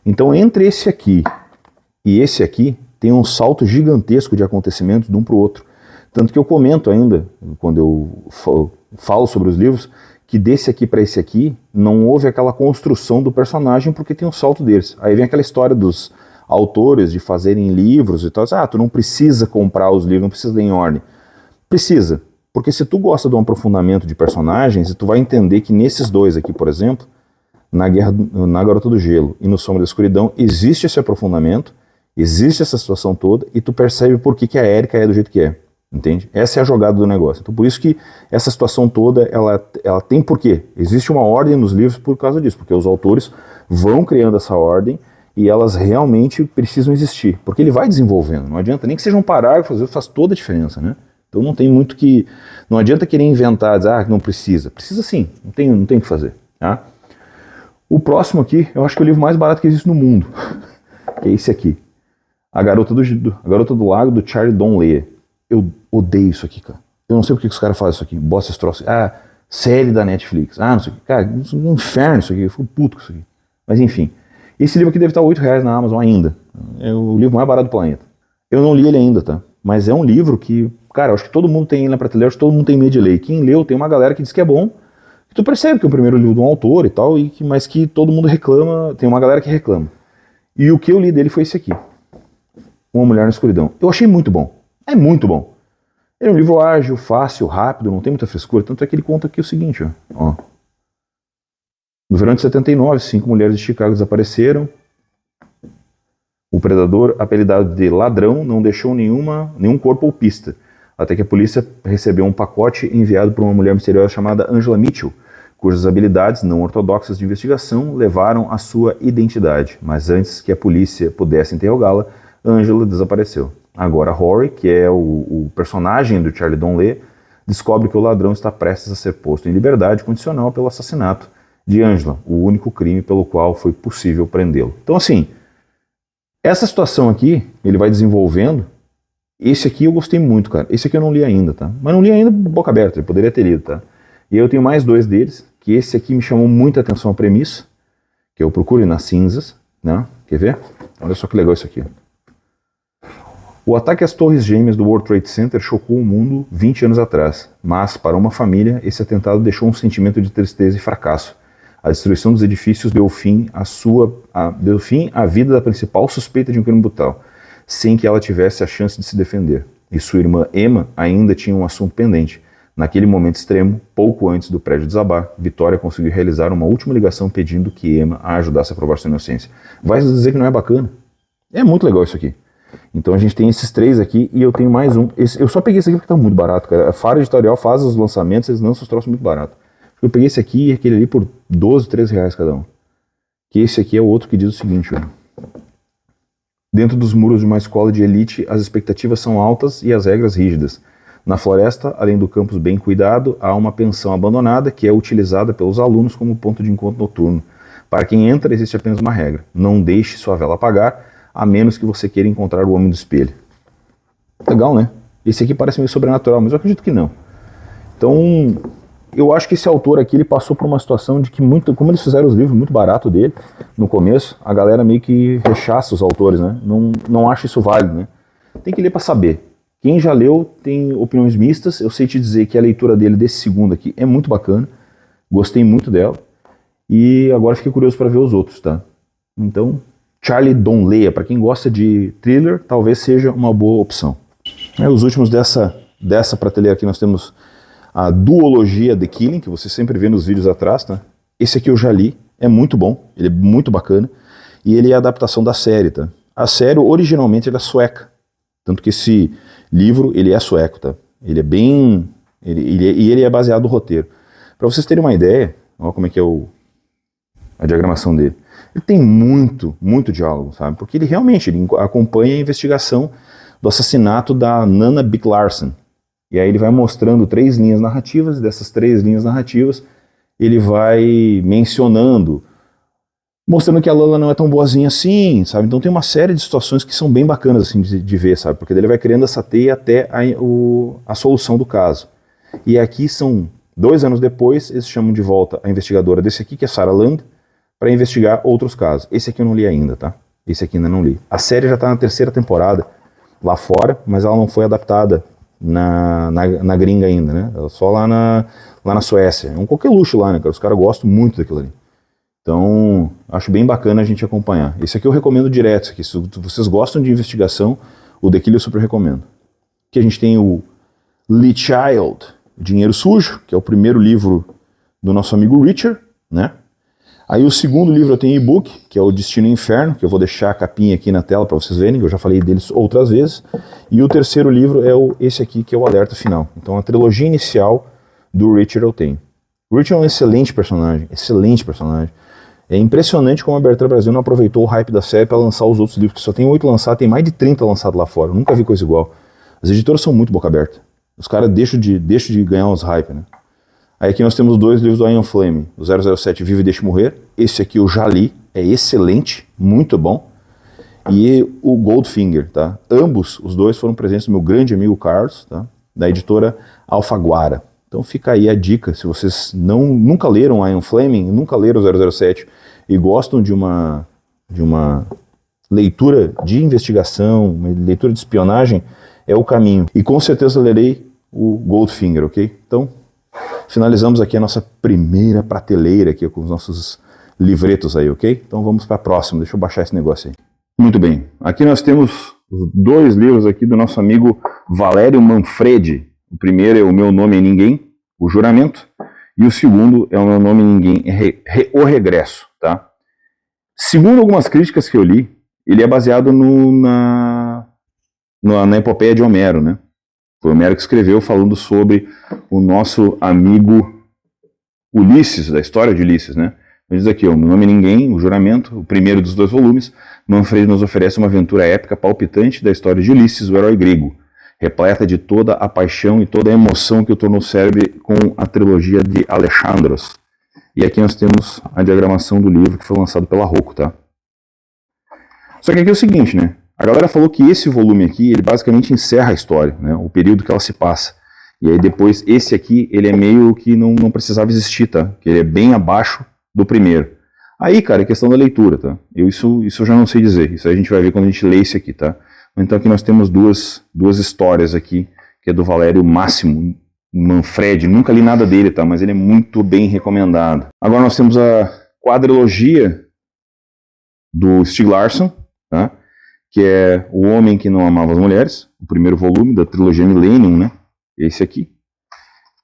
Então entre esse aqui e esse aqui, tem um salto gigantesco de acontecimentos de um para o outro. Tanto que eu comento ainda, quando eu falo sobre os livros, que desse aqui para esse aqui, não houve aquela construção do personagem porque tem um salto deles. Aí vem aquela história dos autores de fazerem livros e tal. Tu não precisa comprar os livros, não precisa ler em ordem. Precisa, porque se tu gosta de um aprofundamento de personagens, tu vai entender que nesses dois aqui, por exemplo, na Garota do Gelo e no Sombra da Escuridão, existe esse aprofundamento, existe essa situação toda, e tu percebe por que a Erica é do jeito que é. Entende? Essa é a jogada do negócio. Então por isso que essa situação toda, ela tem porquê. Existe uma ordem nos livros por causa disso, porque os autores vão criando essa ordem e elas realmente precisam existir, porque ele vai desenvolvendo. Não adianta nem que seja um parágrafo, faz toda a diferença, né? Então não tem muito que... Não adianta querer inventar, dizer, não precisa. Precisa sim, não tem o que fazer. Tá? O próximo aqui, eu acho que é o livro mais barato que existe no mundo, que é esse aqui. A Garota do Lago, do Charlie Donley. Eu odeio isso aqui, cara. Eu não sei porque que os caras fazem isso aqui. Bosta esse troço. Série da Netflix. Não sei o que. Cara, isso é um inferno isso aqui. Eu fico puto com isso aqui. Mas enfim. Esse livro aqui deve estar R$8 na Amazon ainda. É o livro mais barato do planeta. Eu não li ele ainda, tá? Mas é um livro que, cara, eu acho que todo mundo tem ele na prateleira, acho que todo mundo tem medo de ler. Quem leu, tem uma galera que diz que é bom. E tu percebe que é o primeiro livro de um autor e tal, mas que todo mundo reclama. Tem uma galera que reclama. E o que eu li dele foi esse aqui. Uma Mulher na Escuridão. Eu achei muito bom. É muito bom. Ele é um livro ágil, fácil, rápido, não tem muita frescura. Tanto é que ele conta aqui o seguinte, ó. No verão de 79, 5 mulheres de Chicago desapareceram. O predador, apelidado de Ladrão, não deixou nenhum corpo ou pista, até que a polícia recebeu um pacote enviado por uma mulher misteriosa chamada Angela Mitchell, cujas habilidades não ortodoxas de investigação levaram à sua identidade. Mas antes que a polícia pudesse interrogá-la, Angela desapareceu. Agora Rory, que é o personagem do Charlie Donley, descobre que o ladrão está prestes a ser posto em liberdade condicional pelo assassinato de Angela, o único crime pelo qual foi possível prendê-lo. Então assim, essa situação aqui, ele vai desenvolvendo. Esse aqui eu gostei muito, cara. Esse aqui eu não li ainda, tá? Mas não li ainda boca aberta, eu poderia ter lido, tá? E eu tenho mais dois deles, que esse aqui me chamou muita atenção a premissa, que eu Procure nas Cinzas, né? Quer ver? Olha só que legal isso aqui. O ataque às torres gêmeas do World Trade Center chocou o mundo 20 anos atrás, mas para uma família esse atentado deixou um sentimento de tristeza e fracasso. A destruição dos edifícios deu fim à vida da principal suspeita de um crime brutal, sem que ela tivesse a chance de se defender. E sua irmã Emma ainda tinha um assunto pendente. Naquele momento extremo, pouco antes do prédio desabar, Vitória conseguiu realizar uma última ligação pedindo que Emma a ajudasse a provar sua inocência. Vai dizer que não é bacana? É muito legal isso aqui. Então a gente tem esses três aqui e eu tenho mais um. Eu só peguei esse aqui porque tá muito barato, cara. A Faro Editorial faz os lançamentos, eles lançam os troços muito barato. Eu peguei esse aqui e aquele ali por 12, 13 reais cada um. Que esse aqui é o outro que diz o seguinte, olha. Dentro dos muros de uma escola de elite, as expectativas são altas e as regras rígidas. Na floresta, além do campus bem cuidado, há uma pensão abandonada que é utilizada pelos alunos como ponto de encontro noturno. Para quem entra, existe apenas uma regra. Não deixe sua vela apagar, a menos que você queira encontrar o homem do espelho. Legal, né? Esse aqui parece meio sobrenatural, mas eu acredito que não. Então, eu acho que esse autor aqui, ele passou por uma situação de que, como eles fizeram os livros muito barato dele, no começo, a galera meio que rechaça os autores, né? Não acha isso válido, né? Tem que ler para saber. Quem já leu tem opiniões mistas. Eu sei te dizer que a leitura dele desse segundo aqui é muito bacana. Gostei muito dela. E agora fiquei curioso para ver os outros, tá? Então, Charlie Don't Leia, para quem gosta de thriller, talvez seja uma boa opção. Os últimos dessa prateleira aqui nós temos a duologia The Killing, que você sempre vê nos vídeos atrás, tá? Esse aqui eu já li, é muito bom, ele é muito bacana, e ele é a adaptação da série, tá? A série, originalmente, ela é sueca, tanto que esse livro, ele é sueco, tá? Ele é bem... ele é baseado no roteiro. Para vocês terem uma ideia, olha como é que é a diagramação dele. Ele tem muito diálogo, sabe? Porque ele realmente acompanha a investigação do assassinato da Nana Bick Larsen. E aí ele vai mostrando 3 linhas narrativas, e dessas 3 linhas narrativas ele vai mencionando, mostrando que a Lana não é tão boazinha assim, sabe? Então tem uma série de situações que são bem bacanas assim de ver, sabe? Porque ele vai criando essa teia até a solução do caso. E aqui são 2 anos depois, eles chamam de volta a investigadora desse aqui, que é Sarah Land, para investigar outros casos. Esse aqui eu não li ainda, tá? Esse aqui ainda não li. A série já está na 3ª temporada lá fora, mas ela não foi adaptada na gringa ainda, né? Ela só lá na Suécia. É um qualquer luxo lá, né, cara? Os caras gostam muito daquilo ali. Então, acho bem bacana a gente acompanhar. Esse aqui eu recomendo direto. Aqui. Se vocês gostam de investigação, o The Killing eu super recomendo. Aqui a gente tem o Lee Child, Dinheiro Sujo, que é o primeiro livro do nosso amigo Richard, né? Aí o segundo livro eu tenho e-book, que é o Destino Inferno, que eu vou deixar a capinha aqui na tela para vocês verem, que eu já falei deles outras vezes. E o terceiro livro é esse aqui, que é o Alerta Final. Então a trilogia inicial do Richard eu tenho. O Richard é um excelente personagem, excelente personagem. É impressionante como a Bertrand Brasil não aproveitou o hype da série para lançar os outros livros, que só tem 8 lançados, tem mais de 30 lançados lá fora. Eu nunca vi coisa igual. As editoras são muito boca aberta. Os caras deixam de ganhar uns hype, né? Aí aqui nós temos 2 livros do Ian Fleming, o 007 Vive e Deixe Morrer. Esse aqui eu já li, é excelente, muito bom. E o Goldfinger, tá? Ambos, os 2 foram presentes do meu grande amigo Carlos, tá? Da editora Alfaguara. Então fica aí a dica, se vocês nunca leram Ian Fleming, nunca leram o 007 e gostam de uma leitura de investigação, uma leitura de espionagem, é o caminho. E com certeza lerei o Goldfinger, ok? Então, finalizamos aqui a nossa primeira prateleira aqui com os nossos livretos aí, ok? Então vamos para a próxima, deixa eu baixar esse negócio aí. Muito bem, aqui nós temos os 2 livros aqui do nosso amigo Valério Manfredi. O primeiro é O Meu Nome é Ninguém, O Juramento, e o segundo é O Meu Nome é Ninguém, O Regresso, tá? Segundo algumas críticas que eu li, ele é baseado na epopeia de Homero, né? Foi Homero que escreveu falando sobre o nosso amigo Ulisses, da história de Ulisses, né? Ele diz aqui, ó, Meu Nome é Ninguém, O Juramento, o primeiro dos 2 volumes, Manfredi nos oferece uma aventura épica palpitante da história de Ulisses, o herói grego, repleta de toda a paixão e toda a emoção que o tornou célebre com a trilogia de Alexandros. E aqui nós temos a diagramação do livro que foi lançado pela Rocco, tá? Só que aqui é o seguinte, né? A galera falou que esse volume aqui, ele basicamente encerra a história, né? O período que ela se passa. E aí depois, esse aqui, ele é meio que não precisava existir, tá? Que ele é bem abaixo do primeiro. Aí, cara, é questão da leitura, tá? Isso eu já não sei dizer. Isso aí a gente vai ver quando a gente lê esse aqui, tá? Então aqui nós temos duas histórias aqui, que é do Valério Máximo Manfredi. Nunca li nada dele, tá? Mas ele é muito bem recomendado. Agora nós temos a quadrilogia do Stieg Larsson, tá? Que é O Homem que Não Amava as Mulheres, o primeiro volume da trilogia Millennium, né? Esse aqui.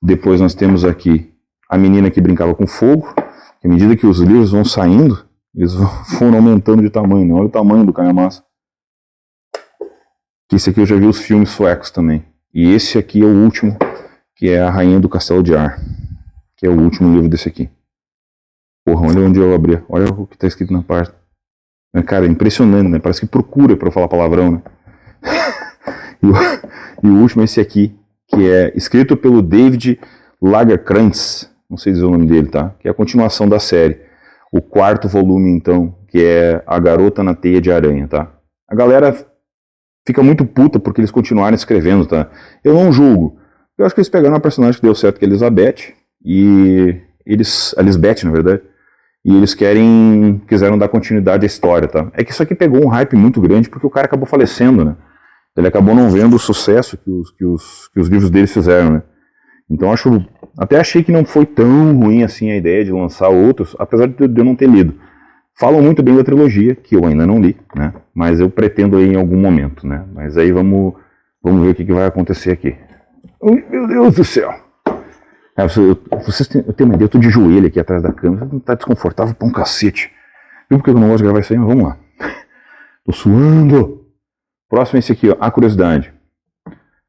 Depois nós temos aqui A Menina que Brincava com Fogo, que à medida que os livros vão saindo, eles foram aumentando de tamanho, né? Olha o tamanho do calhamaço. Esse aqui eu já vi os filmes suecos também. E esse aqui é o último, que é A Rainha do Castelo de Ar, que é o último livro desse aqui. Porra, olha onde eu abri, olha o que está escrito na parte. Cara, é impressionante, né? Parece que procura para eu falar palavrão, né? E o último é esse aqui, que é escrito pelo David Lagerkrantz, não sei dizer o nome dele, tá? Que é a continuação da série. O 4º volume, então, que é A Garota na Teia de Aranha, tá? A galera fica muito puta porque eles continuaram escrevendo, tá? Eu não julgo. Eu acho que eles pegaram uma personagem que deu certo, que é a Elizabeth, a Lisbeth, na verdade, e eles quiseram dar continuidade à história, tá? É que isso aqui pegou um hype muito grande porque o cara acabou falecendo, né? Ele acabou não vendo o sucesso que os livros deles fizeram, né? Então até achei que não foi tão ruim assim a ideia de lançar outros, apesar de eu não ter lido. Falam muito bem da trilogia, que eu ainda não li, né? Mas eu pretendo ler em algum momento, né? Mas aí vamos ver o que vai acontecer aqui. Meu Deus do céu! Eu tenho uma ideia, eu tô de joelho aqui atrás da câmera, tá desconfortável pra um cacete. Viu por que eu não gosto de gravar isso aí? Mas vamos lá. Tô suando! Próximo é esse aqui, ó, a curiosidade.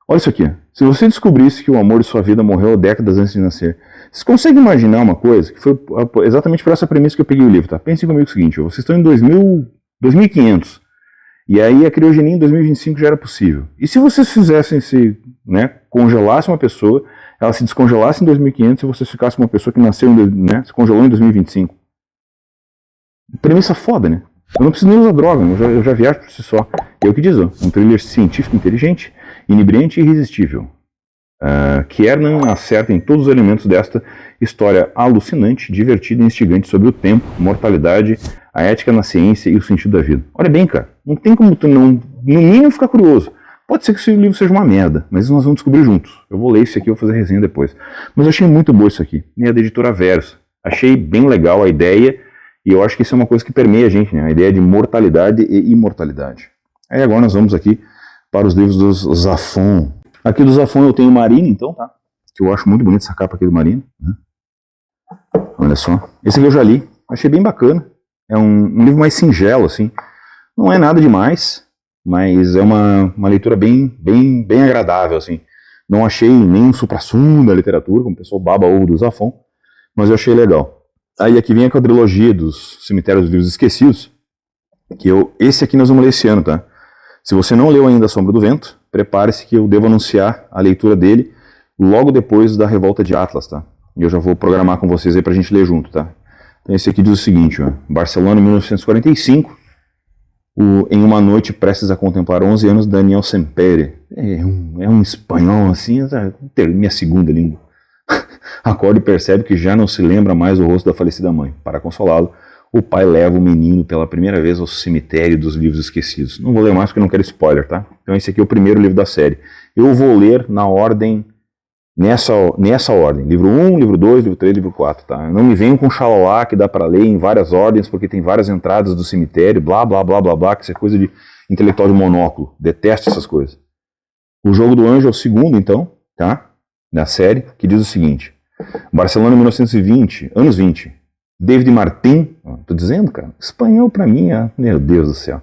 Olha isso aqui. Se você descobrisse que o amor de sua vida morreu décadas antes de nascer, vocês conseguem imaginar uma coisa? Que foi exatamente por essa premissa que eu peguei o livro, tá? Pensem comigo o seguinte, vocês estão em 2500, e aí a criogenia em 2025 já era possível. E se vocês fizessem congelasse uma pessoa, ela se descongelasse em 2500 e vocês ficassem uma pessoa que nasceu, se congelou em 2025? Premissa foda, né? Eu não preciso nem usar droga, eu já viajo por si só. É o que diz, ó, um thriller científico inteligente, inebriante e irresistível. Kiernan acerta em todos os elementos desta história alucinante, divertida e instigante sobre o tempo, mortalidade, a ética na ciência e o sentido da vida. Olha bem, cara, não tem como tu não, no mínimo, ficar curioso. Pode ser que esse livro seja uma merda, mas isso nós vamos descobrir juntos. Eu vou ler esse aqui e vou fazer resenha depois. Mas eu achei muito bom isso aqui. E é da editora Verso. Achei bem legal a ideia, e eu acho que isso é uma coisa que permeia a gente, né? A ideia de mortalidade e imortalidade. Aí agora nós vamos aqui para os livros dos Zafon. Aqui do Zafon eu tenho o Marine, então, tá? Que eu acho muito bonita essa capa aqui do Marine. Né? Olha só. Esse aqui eu já li. Achei bem bacana. É um livro mais singelo, assim. Não é nada demais, mas é uma leitura bem agradável, assim. Não achei nem um supra-sumo da literatura, como o pessoal baba ovo do Zafon, mas eu achei legal. Aí aqui vem a quadrilogia dos Cemitérios dos Livros Esquecidos, esse aqui nós vamos ler esse ano, tá? Se você não leu ainda A Sombra do Vento, prepare-se que eu devo anunciar a leitura dele logo depois da Revolta de Atlas, tá? E eu já vou programar com vocês aí pra gente ler junto, tá? Então esse aqui diz o seguinte, ó, Barcelona, 1945, em uma noite prestes a contemplar 11 anos, Daniel Sempere, é um espanhol assim, minha segunda língua, acorda e percebe que já não se lembra mais o rosto da falecida mãe. Para consolá-lo, o pai leva o menino pela primeira vez ao cemitério dos livros esquecidos. Não vou ler mais porque eu não quero spoiler, tá? Então esse aqui é o primeiro livro da série. Eu vou ler na ordem, nessa ordem. Livro 1, livro 2, livro 3, livro 4, tá? Não me venham com xalala que dá para ler em várias ordens porque tem várias entradas do cemitério, blá, blá, blá, blá, blá, que isso é coisa de intelectual de monóculo. Detesto essas coisas. O Jogo do Anjo é o segundo, então, tá? Da série, que diz o seguinte. Barcelona, 1920, anos 20. David Martin, tô dizendo, cara, espanhol pra mim, meu Deus do céu.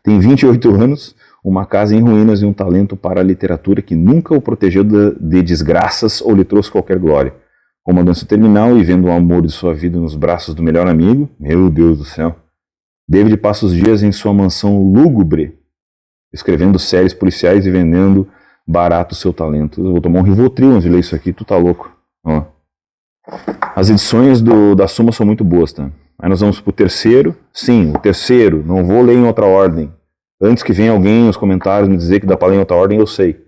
Tem 28 anos, uma casa em ruínas e um talento para a literatura que nunca o protegeu de desgraças ou lhe trouxe qualquer glória. Com uma doença terminal e vendo o amor de sua vida nos braços do melhor amigo, meu Deus do céu. David passa os dias em sua mansão lúgubre, escrevendo séries policiais e vendendo barato o seu talento. Eu vou tomar um Rivotril antes de ler isso aqui, tu tá louco. Ó. As edições da Suma são muito boas, tá? Aí nós vamos pro terceiro. Sim, o terceiro, não vou ler em outra ordem. Antes que venha alguém nos comentários me dizer que dá para ler em outra ordem, eu sei.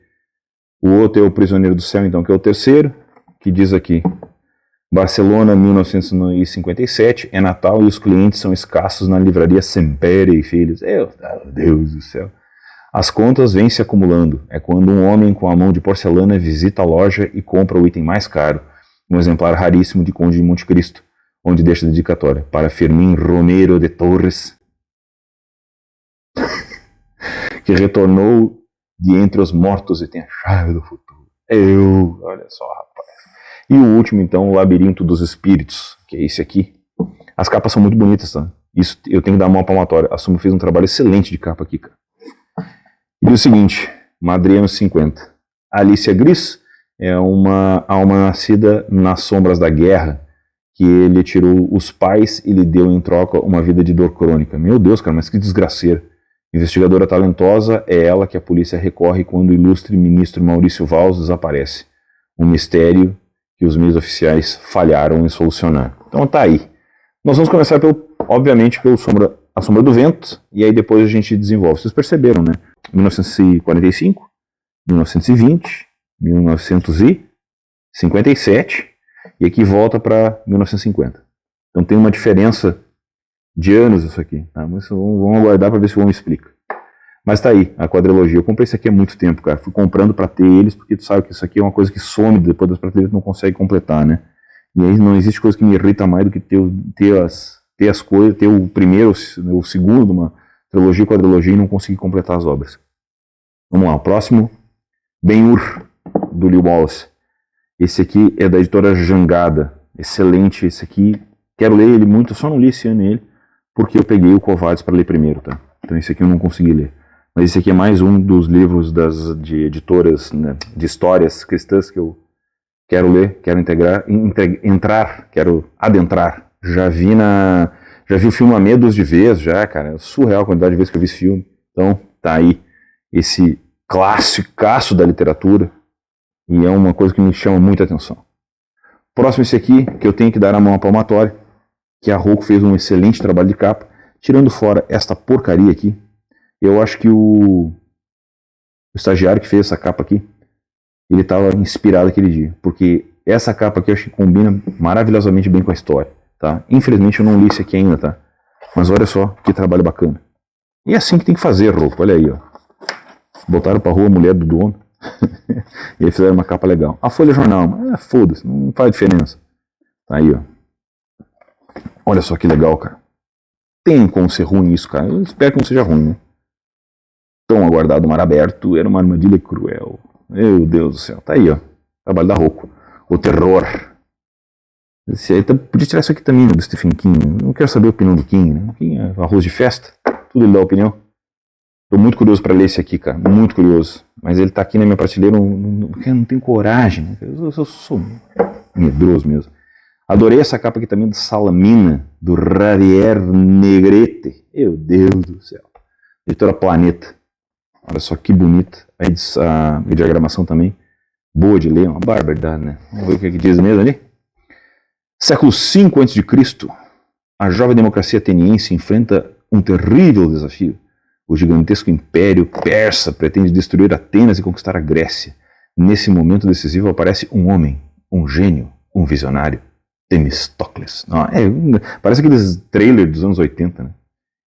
O outro é o Prisioneiro do Céu, então, que é o terceiro, que diz aqui. Barcelona, 1957, é Natal e os clientes são escassos na livraria Sempere e Filhos. Meu Deus do céu. As contas vêm se acumulando. É quando um homem com a mão de porcelana visita a loja e compra o item mais caro, um exemplar raríssimo de Conde de Monte Cristo, onde deixa a dedicatória para Fermín Romero de Torres, que retornou de entre os mortos e tem a chave do futuro. Olha só, rapaz. E o último, então, o Labirinto dos Espíritos, que é esse aqui. As capas são muito bonitas, tá? Isso eu tenho que dar uma palmatória. A Suma fez um trabalho excelente de capa aqui, cara. E diz o seguinte, Madrid anos 50. Alicia Gris é uma alma nascida nas sombras da guerra, que ele tirou os pais e lhe deu em troca uma vida de dor crônica. Meu Deus, cara, mas que desgraceira. Investigadora talentosa, é ela que a polícia recorre quando o ilustre ministro Maurício Valls desaparece. Um mistério que os meios oficiais falharam em solucionar. Então tá aí. Nós vamos começar, obviamente, pelo A Sombra do Vento, e aí depois a gente desenvolve. Vocês perceberam, né? 1945, 1920, 1957, e aqui volta para 1950. Então tem uma diferença de anos isso aqui. Tá? Mas vamos aguardar para ver se o homem explica. Mas tá aí, a quadrilogia. Eu comprei esse aqui há muito tempo, cara. Fui comprando pra ter eles, porque tu sabe que isso aqui é uma coisa que some depois das prateleiras, não consegue completar, né? E aí não existe coisa que me irrita mais do que ter as coisas, ter o primeiro, o segundo, uma trilogia, quadrilogia e não conseguir completar as obras. Vamos lá, o próximo, Ben-Hur, do Lew Wallace. Esse aqui é da editora Jangada. Excelente esse aqui. Quero ler ele muito, eu só não li esse ano ele, porque eu peguei o Covardes para ler primeiro, tá? Então esse aqui eu não consegui ler. Mas esse aqui é mais um dos livros de editoras, né, de histórias cristãs que eu quero ler, quero quero adentrar. Já vi o filme há medos de vezes já, cara. É surreal a quantidade de vezes que eu vi esse filme. Então tá aí esse classicaço da literatura e é uma coisa que me chama muita atenção. Próximo esse aqui, que eu tenho que dar a mão à palmatória, que a Rocco fez um excelente trabalho de capa, tirando fora esta porcaria aqui. Eu acho que o estagiário que fez essa capa aqui, ele estava inspirado aquele dia, porque essa capa aqui eu acho que combina maravilhosamente bem com a história, tá? Infelizmente eu não li esse aqui ainda, tá? Mas olha só que trabalho bacana. E é assim que tem que fazer, Rocco, olha aí, ó. Botaram pra rua a mulher do dono e aí fizeram uma capa legal. A Folha Jornal, foda-se, não faz diferença. Tá aí, ó. Olha só que legal, cara. Tem como ser ruim isso, cara. Eu espero que não seja ruim, né? Tão aguardado mar aberto, era uma armadilha cruel. Meu Deus do céu. Tá aí, ó. Trabalho da Rocco. O terror. Esse aí, podia tirar isso aqui também, né, do Stephen King. Não quero saber a opinião do King, né? King é arroz de festa. Tudo ele dá opinião. Tô muito curioso pra ler esse aqui, cara. Muito curioso. Mas ele tá aqui na minha prateleira. Eu não tenho coragem, né? Eu sou medroso mesmo. Adorei essa capa aqui também do Salamina, do Javier Negrete. Meu Deus do céu. Editora Planeta. Olha só que bonita. A diagramação também. Boa de ler, uma barbaridade, né? Vamos ver o que diz mesmo ali. Século V a.C., a jovem democracia ateniense enfrenta um terrível desafio. O gigantesco império persa pretende destruir Atenas e conquistar a Grécia. Nesse momento decisivo aparece um homem, um gênio, um visionário. Temistocles. Parece aqueles trailers dos anos 80, né?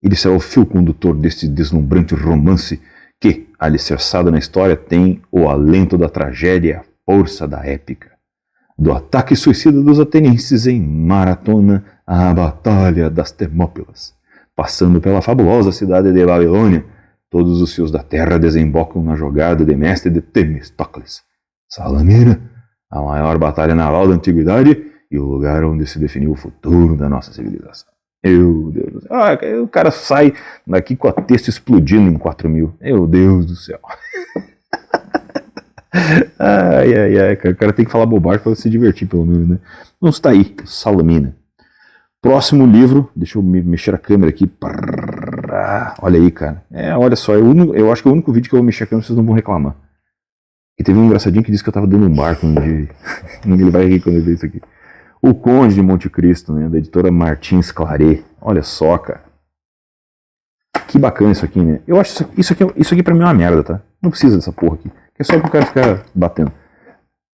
Ele será o fio condutor deste deslumbrante romance que, alicerçado na história, tem o alento da tragédia e a força da épica. Do ataque suicida dos atenienses em Maratona à Batalha das Termópilas. Passando pela fabulosa cidade de Babilônia, todos os fios da terra desembocam na jogada de mestre de Temistocles. Salamina, a maior batalha naval da antiguidade e o lugar onde se definiu o futuro da nossa civilização. Meu Deus do céu. O cara sai daqui com a testa explodindo em 4.000. Meu Deus do céu. Ai, cara. O cara tem que falar bobagem para se divertir, pelo menos, né? Então está aí, Salamina. Próximo livro, deixa eu mexer a câmera aqui. Olha aí, cara. Olha só, eu acho que é o único vídeo que eu vou mexer a câmera, vocês não vão reclamar. E teve um engraçadinho que disse que eu tava dando um barco um dia. Ele vai rir quando ele ver isso aqui. O Conde de Monte Cristo, né, da editora Martins Claret. Olha só, cara. Que bacana isso aqui, né? Eu acho isso aqui pra mim é uma merda, tá? Não precisa dessa porra aqui. É só pro cara ficar batendo.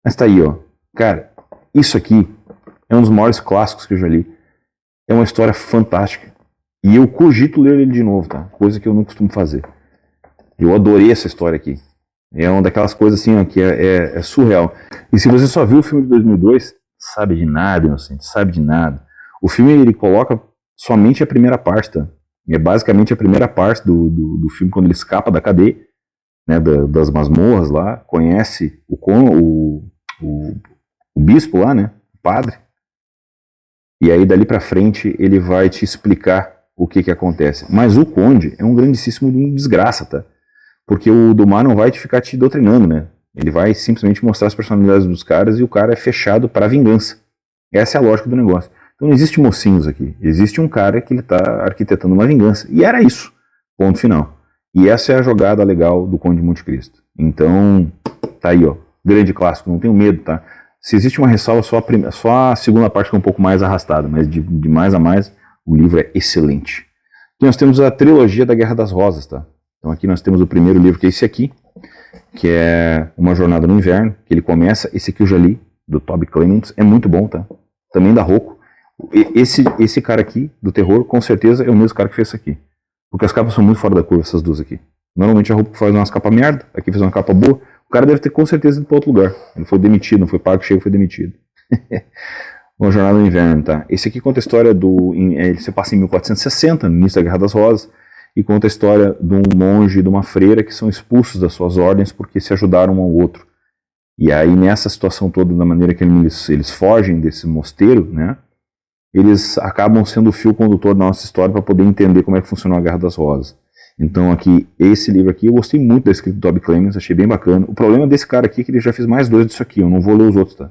Mas tá aí, ó. Cara, isso aqui é um dos maiores clássicos que eu já li. É uma história fantástica. E eu cogito ler ele de novo, tá? Coisa que eu não costumo fazer. Eu adorei essa história aqui. É uma daquelas coisas assim, ó, que é surreal. E se você só viu o filme de 2002, sabe de nada, inocente, sabe de nada. O filme, ele coloca somente a primeira parte, tá? É basicamente a primeira parte do filme, quando ele escapa da cadeia, né, das masmorras lá, conhece o bispo lá, né, o padre. E aí, dali pra frente, ele vai te explicar o que acontece. Mas o Conde é um grandíssimo desgraça, tá? Porque o Dumas não vai ficar te doutrinando, né? Ele vai simplesmente mostrar as personalidades dos caras e o cara é fechado para vingança. Essa é a lógica do negócio. Então não existe mocinhos aqui. Existe um cara que ele tá arquitetando uma vingança. E era isso. Ponto final. E essa é a jogada legal do Conde de Monte Cristo. Então, tá aí, ó. Grande clássico. Não tenho medo, tá? Se existe uma ressalva, só a segunda parte que é um pouco mais arrastada. Mas de mais a mais, o livro é excelente. Aqui nós temos a trilogia da Guerra das Rosas, tá? Então aqui nós temos o primeiro livro, que é esse aqui, que é Uma Jornada no Inverno, que ele começa, esse aqui eu já li, do Toby Clements, é muito bom, tá? Também da Rocco. Esse cara aqui, do terror, com certeza é o mesmo cara que fez isso aqui. Porque as capas são muito fora da curva, essas duas aqui. Normalmente a roupa faz umas capas merda, aqui fez uma capa boa. O cara deve ter com certeza ido para outro lugar. Ele foi demitido, não foi pago, chega, foi demitido. Uma Jornada no Inverno, tá? Esse aqui conta a história ele se passa em 1460, no início da Guerra das Rosas, e conta a história de um monge e de uma freira que são expulsos das suas ordens porque se ajudaram um ao outro. E aí, nessa situação toda, da maneira que eles fogem desse mosteiro, né? Eles acabam sendo o fio condutor da nossa história para poder entender como é que funcionou a Guerra das Rosas. Então aqui, esse livro aqui, eu gostei muito da escrita do Toby Clemens, achei bem bacana. O problema desse cara aqui é que ele já fez mais 2 disso aqui, eu não vou ler os outros, tá?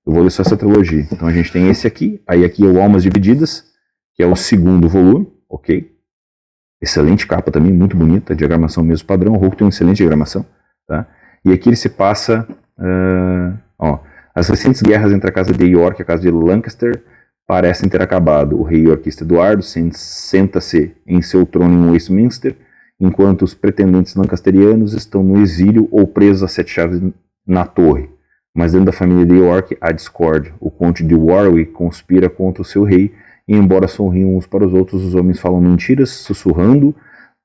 Eu vou ler só essa trilogia. Então a gente tem esse aqui, aí aqui é o Almas Divididas, que é o 2º volume, ok? Excelente capa também, muito bonita, diagramação mesmo padrão, o Hulk tem uma excelente diagramação, tá? E aqui ele se passa, as recentes guerras entre a casa de York e a casa de Lancaster parecem ter acabado. O rei yorkista Eduardo senta-se em seu trono em Westminster, enquanto os pretendentes lancasterianos estão no exílio ou presos a 7 chaves na torre. Mas dentro da família de York há discórdia. O conde de Warwick conspira contra o seu rei, e embora sorriam uns para os outros, os homens falam mentiras, sussurrando,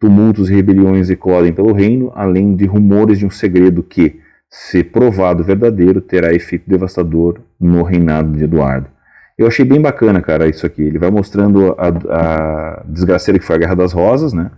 tumultos e rebeliões eclodem pelo reino, além de rumores de um segredo que, se provado verdadeiro, terá efeito devastador no reinado de Eduardo. Eu achei bem bacana, cara, isso aqui. Ele vai mostrando a desgraceira que foi a Guerra das Rosas, né?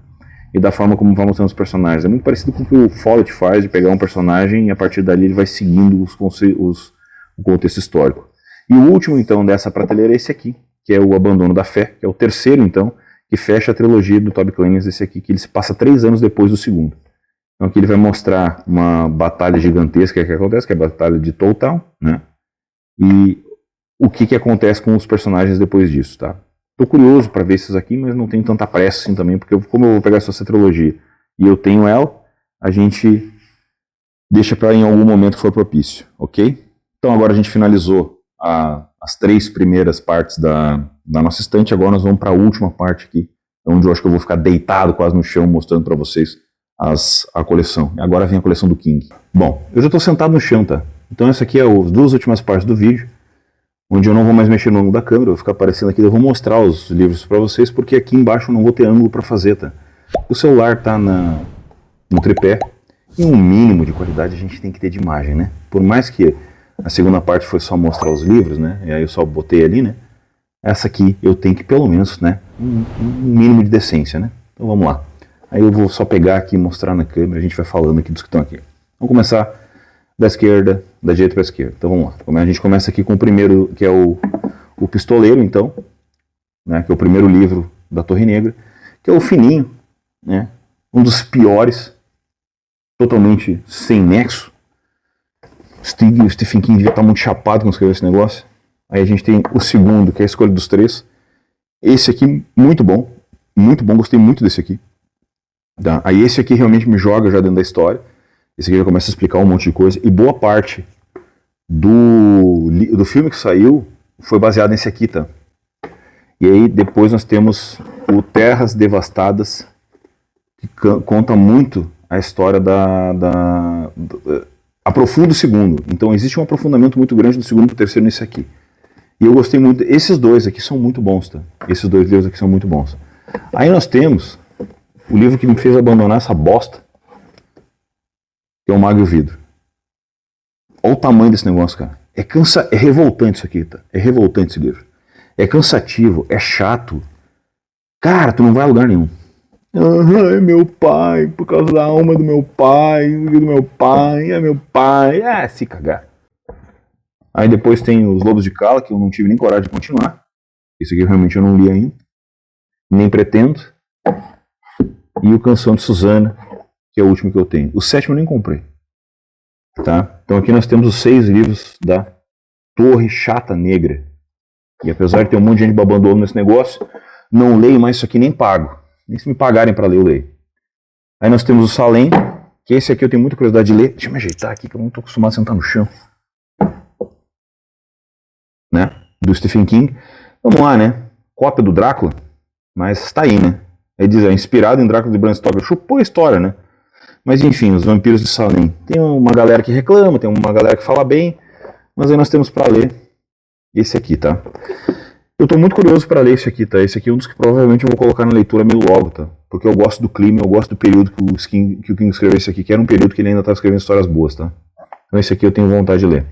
E da forma como vai mostrando os personagens. É muito parecido com o que o Follett faz, de pegar um personagem e a partir dali ele vai seguindo o contexto histórico. E o último, então, dessa prateleira é esse aqui, que é o Abandono da Fé, que é o terceiro, então, que fecha a trilogia do Toby Clemens, esse aqui, que ele se passa 3 anos depois do segundo. Então aqui ele vai mostrar uma batalha gigantesca que acontece, que é a Batalha de Towtown, né? E o que acontece com os personagens depois disso, tá? Tô curioso para ver esses aqui, mas não tenho tanta pressa assim também, porque como eu vou pegar só essa trilogia e eu tenho ela, a gente deixa para em algum momento que for propício, ok? Então agora a gente finalizou as 3 primeiras partes da nossa estante, agora nós vamos para a última parte aqui, onde eu acho que eu vou ficar deitado quase no chão mostrando para vocês a coleção. Agora vem a coleção do King. Bom, eu já estou sentado no chão, tá? Então essa aqui é as 2 últimas partes do vídeo, onde eu não vou mais mexer no ângulo da câmera, eu vou ficar aparecendo aqui, eu vou mostrar os livros para vocês, porque aqui embaixo eu não vou ter ângulo para fazer, tá? O celular tá no tripé, e um mínimo de qualidade a gente tem que ter de imagem, né? Por mais que a segunda parte foi só mostrar os livros, né? E aí eu só botei ali, né? Essa aqui eu tenho que pelo menos, né? Um mínimo de decência, né? Então vamos lá. Aí eu vou só pegar aqui e mostrar na câmera, a gente vai falando aqui dos que estão aqui. Vamos começar da esquerda, da direita para a esquerda. Então vamos lá. A gente começa aqui com o primeiro, que é o Pistoleiro, então, né? Que é o primeiro livro da Torre Negra, que é o fininho, né? Um dos piores, totalmente sem nexo. O Stephen King devia estar muito chapado quando escreveu esse negócio. Aí a gente tem o segundo, que é a Escolha dos Três. Esse aqui, muito bom, gostei muito desse aqui. Tá? Aí esse aqui realmente me joga já dentro da história. Esse aqui já começa a explicar um monte de coisa. E boa parte do filme que saiu foi baseado nesse aqui, tá? E aí depois nós temos o Terras Devastadas, que conta muito a história aprofunda o segundo. Então existe um aprofundamento muito grande do segundo para o terceiro nesse aqui. E eu gostei muito. Esses 2 aqui são muito bons, tá? Esses 2 livros aqui são muito bons. Aí nós temos o livro que me fez abandonar essa bosta, que é o Mago e o Vidro. Olha o tamanho desse negócio, cara. É revoltante isso aqui, tá? É revoltante esse livro. É cansativo, é chato. Cara, tu não vai a lugar nenhum. É meu pai, por causa da alma do meu pai, é meu pai. Se cagar. Aí depois tem os Lobos de Cala, que eu não tive nem coragem de continuar. Isso aqui realmente eu não li ainda. Nem pretendo. E o Canção de Susana, que é o último que eu tenho. O 7º eu nem comprei. Tá? Então aqui nós temos os 6 livros da Torre Chata Negra. E apesar de ter um monte de gente babando nesse negócio, não leio mais isso aqui nem pago. Nem se me pagarem para ler, eu leio. Aí nós temos o Salem, que esse aqui eu tenho muita curiosidade de ler. Deixa eu me ajeitar aqui, que eu não estou acostumado a sentar no chão. Né? Do Stephen King. Vamos lá, né? Cópia do Drácula, mas tá aí, né? Ele diz, inspirado em Drácula de Bram Stoker. Chupou a história, né? Mas enfim, os Vampiros de Salem. Tem uma galera que reclama, tem uma galera que fala bem, mas aí nós temos para ler esse aqui, tá? Eu tô muito curioso para ler esse aqui, tá? Esse aqui é um dos que provavelmente eu vou colocar na leitura meio logo, tá? porque eu gosto do clima, eu gosto do período que o King escreveu esse aqui, que era um período que ele ainda estava escrevendo histórias boas, tá? Então esse aqui eu tenho vontade de ler.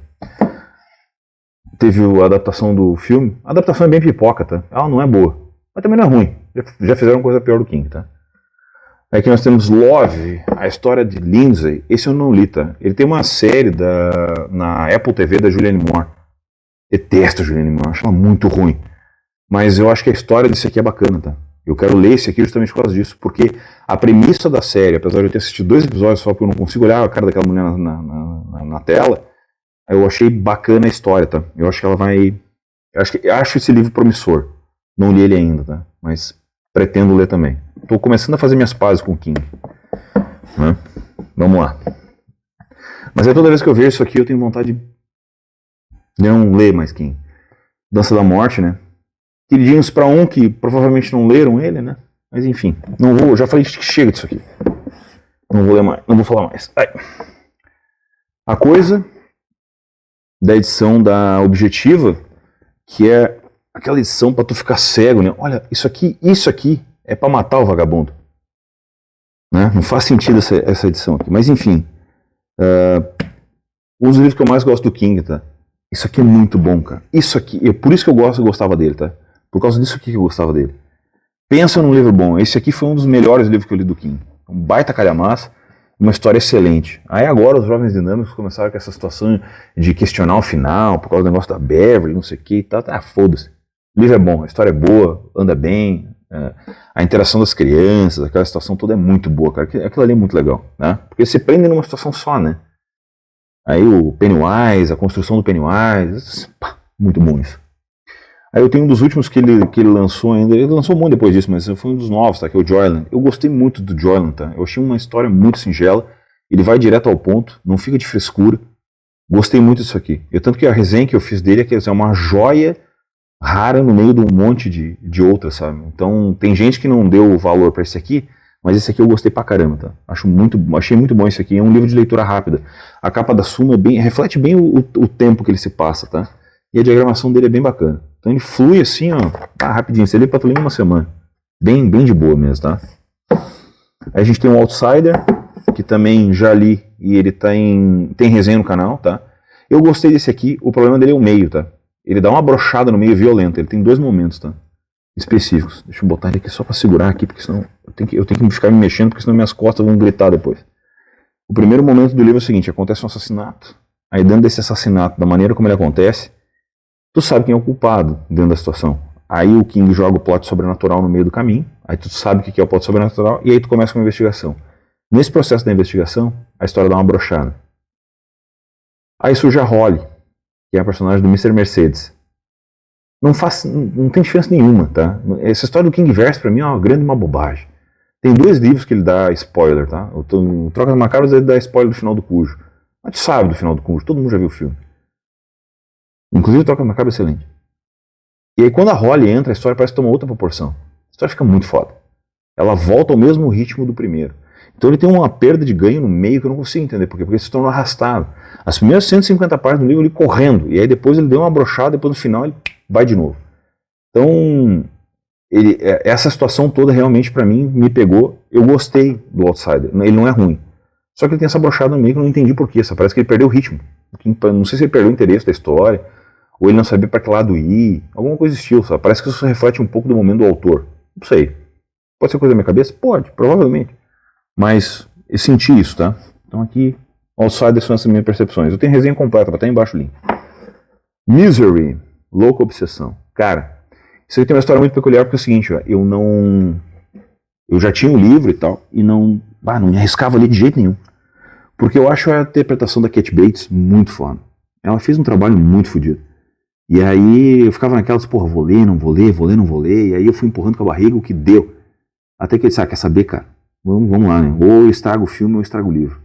Teve a adaptação do filme. A adaptação é bem pipoca, tá? Ela não é boa, mas também não é ruim. Já fizeram coisa pior do King, tá? Aqui nós temos Love, a história de Lindsay. Esse eu não li, tá? Ele tem uma série na Apple TV da Julianne Moore. Detesto a Julianne Moore, acho ela muito ruim. Mas eu acho que a história desse aqui é bacana, tá? Eu quero ler esse aqui justamente por causa disso, porque a premissa da série, apesar de eu ter assistido 2 episódios só porque eu não consigo olhar a cara daquela mulher na tela, eu achei bacana a história, tá? Eu acho que ela vai... Acho esse livro promissor. Não li ele ainda, tá? Mas pretendo ler também. Estou começando a fazer minhas pazes com o King. Né? Vamos lá. Mas toda vez que eu vejo isso aqui, eu tenho vontade de não ler mais King. Dança da Morte, né? Queridinhos para um que provavelmente não leram ele, né? Mas enfim, não vou, já falei que chega disso aqui. Não vou ler mais, não vou falar mais. Ai. A Coisa, da edição da Objetiva, que é aquela edição para tu ficar cego, né? Olha, isso aqui é para matar o vagabundo. Né? Não faz sentido essa edição aqui. Mas enfim, um dos livros que eu mais gosto do King, tá? Isso aqui é muito bom, cara. Isso aqui, por isso que eu gostava dele, tá? Por causa disso aqui que eu gostava dele. Pensa num livro bom. Esse aqui foi um dos melhores livros que eu li do King. Um baita calhamaço, uma história excelente. Aí agora os Jovens Dinâmicos começaram com essa situação de questionar o final, por causa do negócio da Beverly, não sei o que e tal. Ah, foda-se. O livro é bom, a história é boa, anda bem, a interação das crianças, aquela situação toda é muito boa, cara. Aquilo ali é muito legal, né? Porque se prende numa situação só, né? Aí o Pennywise, a construção do Pennywise, pá, muito bom isso. Aí eu tenho um dos últimos que ele lançou ainda, ele lançou muito depois disso, mas foi um dos novos, tá? Que é o Joyland. Eu gostei muito do Joyland, tá? Eu achei uma história muito singela, ele vai direto ao ponto, não fica de frescura. Gostei muito disso aqui. Tanto que a resenha que eu fiz dele é que é uma joia rara no meio de um monte de outras, sabe? Então tem gente que não deu valor pra esse aqui, mas esse aqui eu gostei pra caramba, tá? Achei muito bom esse aqui, é um livro de leitura rápida. A capa da Suma reflete bem o tempo que ele se passa, tá? E a diagramação dele é bem bacana. Então ele flui assim, ó, rapidinho. Você lê pra tu ler em uma semana. Bem de boa mesmo, tá? Aí a gente tem um Outsider, que também já li, e ele tem resenha no canal, tá? Eu gostei desse aqui, o problema dele é o meio, tá? Ele dá uma brochada no meio violenta, ele tem 2 momentos, tá? Específicos. Deixa eu botar ele aqui só pra segurar aqui, porque senão eu tenho que ficar me mexendo, porque senão minhas costas vão gritar depois. O primeiro momento do livro é o seguinte, acontece um assassinato. Aí dentro desse assassinato, da maneira como ele acontece, tu sabe quem é o culpado dentro da situação. Aí o King joga o plot sobrenatural no meio do caminho, aí tu sabe o que é o plot sobrenatural, e aí tu começa com uma investigação. Nesse processo da investigação, a história dá uma brochada. Aí surge a Holly, que é a personagem do Mr. Mercedes. Não tem diferença nenhuma, tá? Essa história do Kingverse pra mim é uma bobagem. Tem 2 livros que ele dá spoiler, tá? O Trocas Macabras ele dá spoiler do final do Cujo. Mas tu sabe do final do Cujo, todo mundo já viu o filme. Inclusive o Trocas Macabras é excelente. E aí quando a Holly entra, a história parece tomar outra proporção. A história fica muito foda. Ela volta ao mesmo ritmo do primeiro. Então ele tem uma perda de ganho no meio que eu não consigo entender por quê. Porque ele se tornou arrastado. As primeiras 150 páginas do livro ele correndo. E aí depois ele deu uma brochada, depois no final ele vai de novo. Então, essa situação toda realmente pra mim me pegou. Eu gostei do Outsider. Ele não é ruim. Só que ele tem essa brochada no meio que eu não entendi por quê. Só parece que ele perdeu o ritmo. Não sei se ele perdeu o interesse da história, ou ele não sabia pra que lado ir. Alguma coisa do estilo, sabe? Parece que isso reflete um pouco do momento do autor. Não sei. Pode ser coisa da minha cabeça? Pode, provavelmente. Mas eu senti isso, tá? Então aqui, Outsiders são essas minhas percepções. Eu tenho resenha completa, vai estar embaixo o link. Misery, Louca Obsessão. Cara, isso aí tem uma história muito peculiar, porque é o seguinte, ó, eu já tinha o livro e tal, e não me arriscava ali de jeito nenhum. Porque eu acho a interpretação da Cat Bates muito foda. Ela fez um trabalho muito fodido. E aí eu ficava naquelas, porra, vou ler, não vou ler, vou ler, não vou ler. E aí eu fui empurrando com a barriga o que deu. Até que ele disse, quer saber, cara? Vamos lá, né? Ou eu estrago o filme ou eu estrago o livro.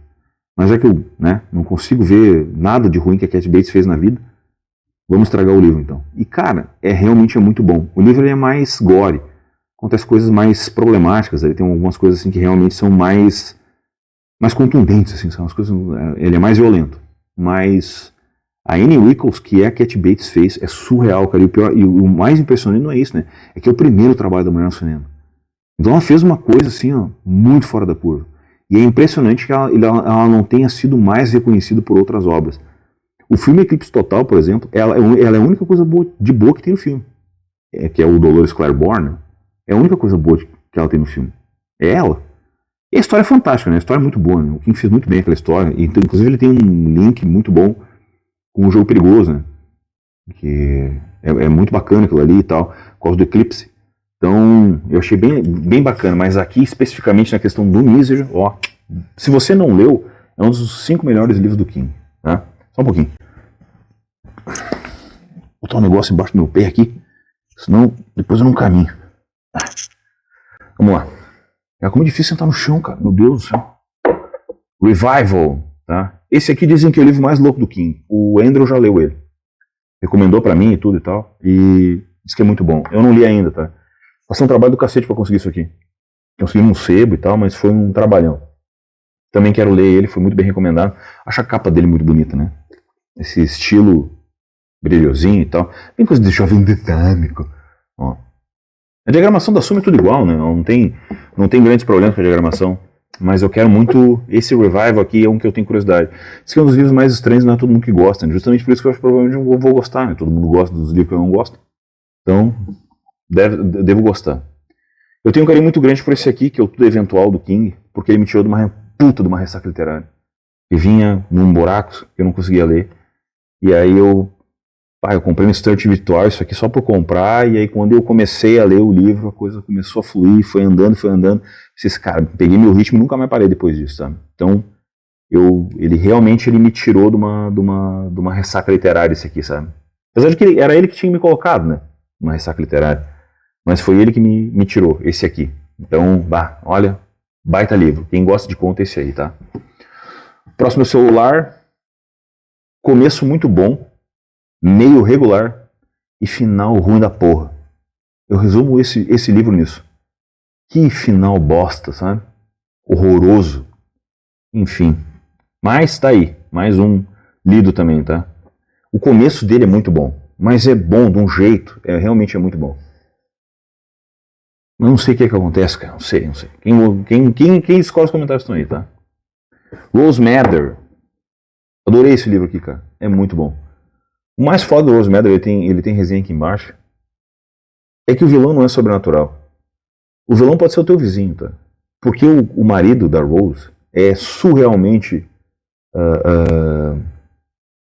Mas já que eu não consigo ver nada de ruim que a Cat Bates fez na vida, vamos estragar o livro então. E cara, realmente é muito bom. O livro ele é mais gore. Acontece coisas mais problemáticas. Ele tem algumas coisas assim que realmente são mais contundentes, assim, são as coisas. Ele é mais violento. Mas a Annie Wickles, que a Cat Bates fez, é surreal, cara. E o mais impressionante não é isso, né? É que é o primeiro trabalho da mulher no cinema. Então ela fez uma coisa assim, ó, muito fora da curva. E é impressionante que ela não tenha sido mais reconhecida por outras obras. O filme Eclipse Total, por exemplo, ela é a única coisa de boa que tem no filme. Que é o Dolores Claiborne. É a única coisa boa que ela tem no filme. É ela. E a história é fantástica, né? A história é muito boa, né? O King fez muito bem aquela história. Então, inclusive ele tem um link muito bom com o Jogo Perigoso, né? Que é muito bacana aquilo ali e tal, por causa do Eclipse. Então, eu achei bem bacana, mas aqui especificamente na questão do Misery, ó, se você não leu, é um dos 5 melhores livros do King, tá? Só um pouquinho. Vou botar um negócio embaixo do meu pé aqui, senão depois eu não caminho. Vamos lá. É como difícil sentar no chão, cara, meu Deus do céu. Revival, tá? Esse aqui dizem que é o livro mais louco do King. O Andrew já leu ele. Recomendou pra mim e tudo e tal, e disse que é muito bom. Eu não li ainda, tá? Passei um trabalho do cacete pra conseguir isso aqui. Consegui um sebo e tal, mas foi um trabalhão. Também quero ler ele, foi muito bem recomendado. Acho a capa dele muito bonita, né? Esse estilo brilhosinho e tal. Bem coisa de jovem dinâmico. Ó. A diagramação da Suma é tudo igual, né? Não tem grandes problemas com a diagramação. Mas eu quero muito... Esse Revival aqui é um que eu tenho curiosidade. Esse aqui é um dos livros mais estranhos, não é todo mundo que gosta. Né? Justamente por isso que eu acho que provavelmente eu vou gostar. Né? Todo mundo gosta dos livros que eu não gosto. Então, devo gostar. Eu tenho um carinho muito grande por esse aqui, que é o Tudo Eventual do King, porque ele me tirou de uma puta de uma ressaca literária. Que vinha num buraco que eu não conseguia ler. E aí eu comprei um estante virtual, isso aqui só por comprar, e aí quando eu comecei a ler o livro, a coisa começou a fluir, foi andando. Cara, peguei meu ritmo e nunca mais parei depois disso, sabe? Então, ele realmente me tirou de uma ressaca literária, esse aqui, sabe? Apesar de que era ele que tinha me colocado, né? Uma ressaca literária. Mas foi ele que me tirou, esse aqui. Então, olha, baita livro. Quem gosta de conta é esse aí, tá? Próximo celular, começo muito bom, meio regular e final ruim da porra. Eu resumo esse livro nisso. Que final bosta, sabe? Horroroso. Enfim. Mas tá aí. Mais um lido também, tá? O começo dele é muito bom. Mas é bom de um jeito. Realmente é muito bom. Mas não sei o que acontece, cara. Não sei. Quem escolhe os comentários estão aí, tá? Rose Madder. Adorei esse livro aqui, cara. É muito bom. O mais foda do Rose Madder, ele tem resenha aqui embaixo, é que o vilão não é sobrenatural. O vilão pode ser o teu vizinho, tá? Porque o marido da Rose é surrealmente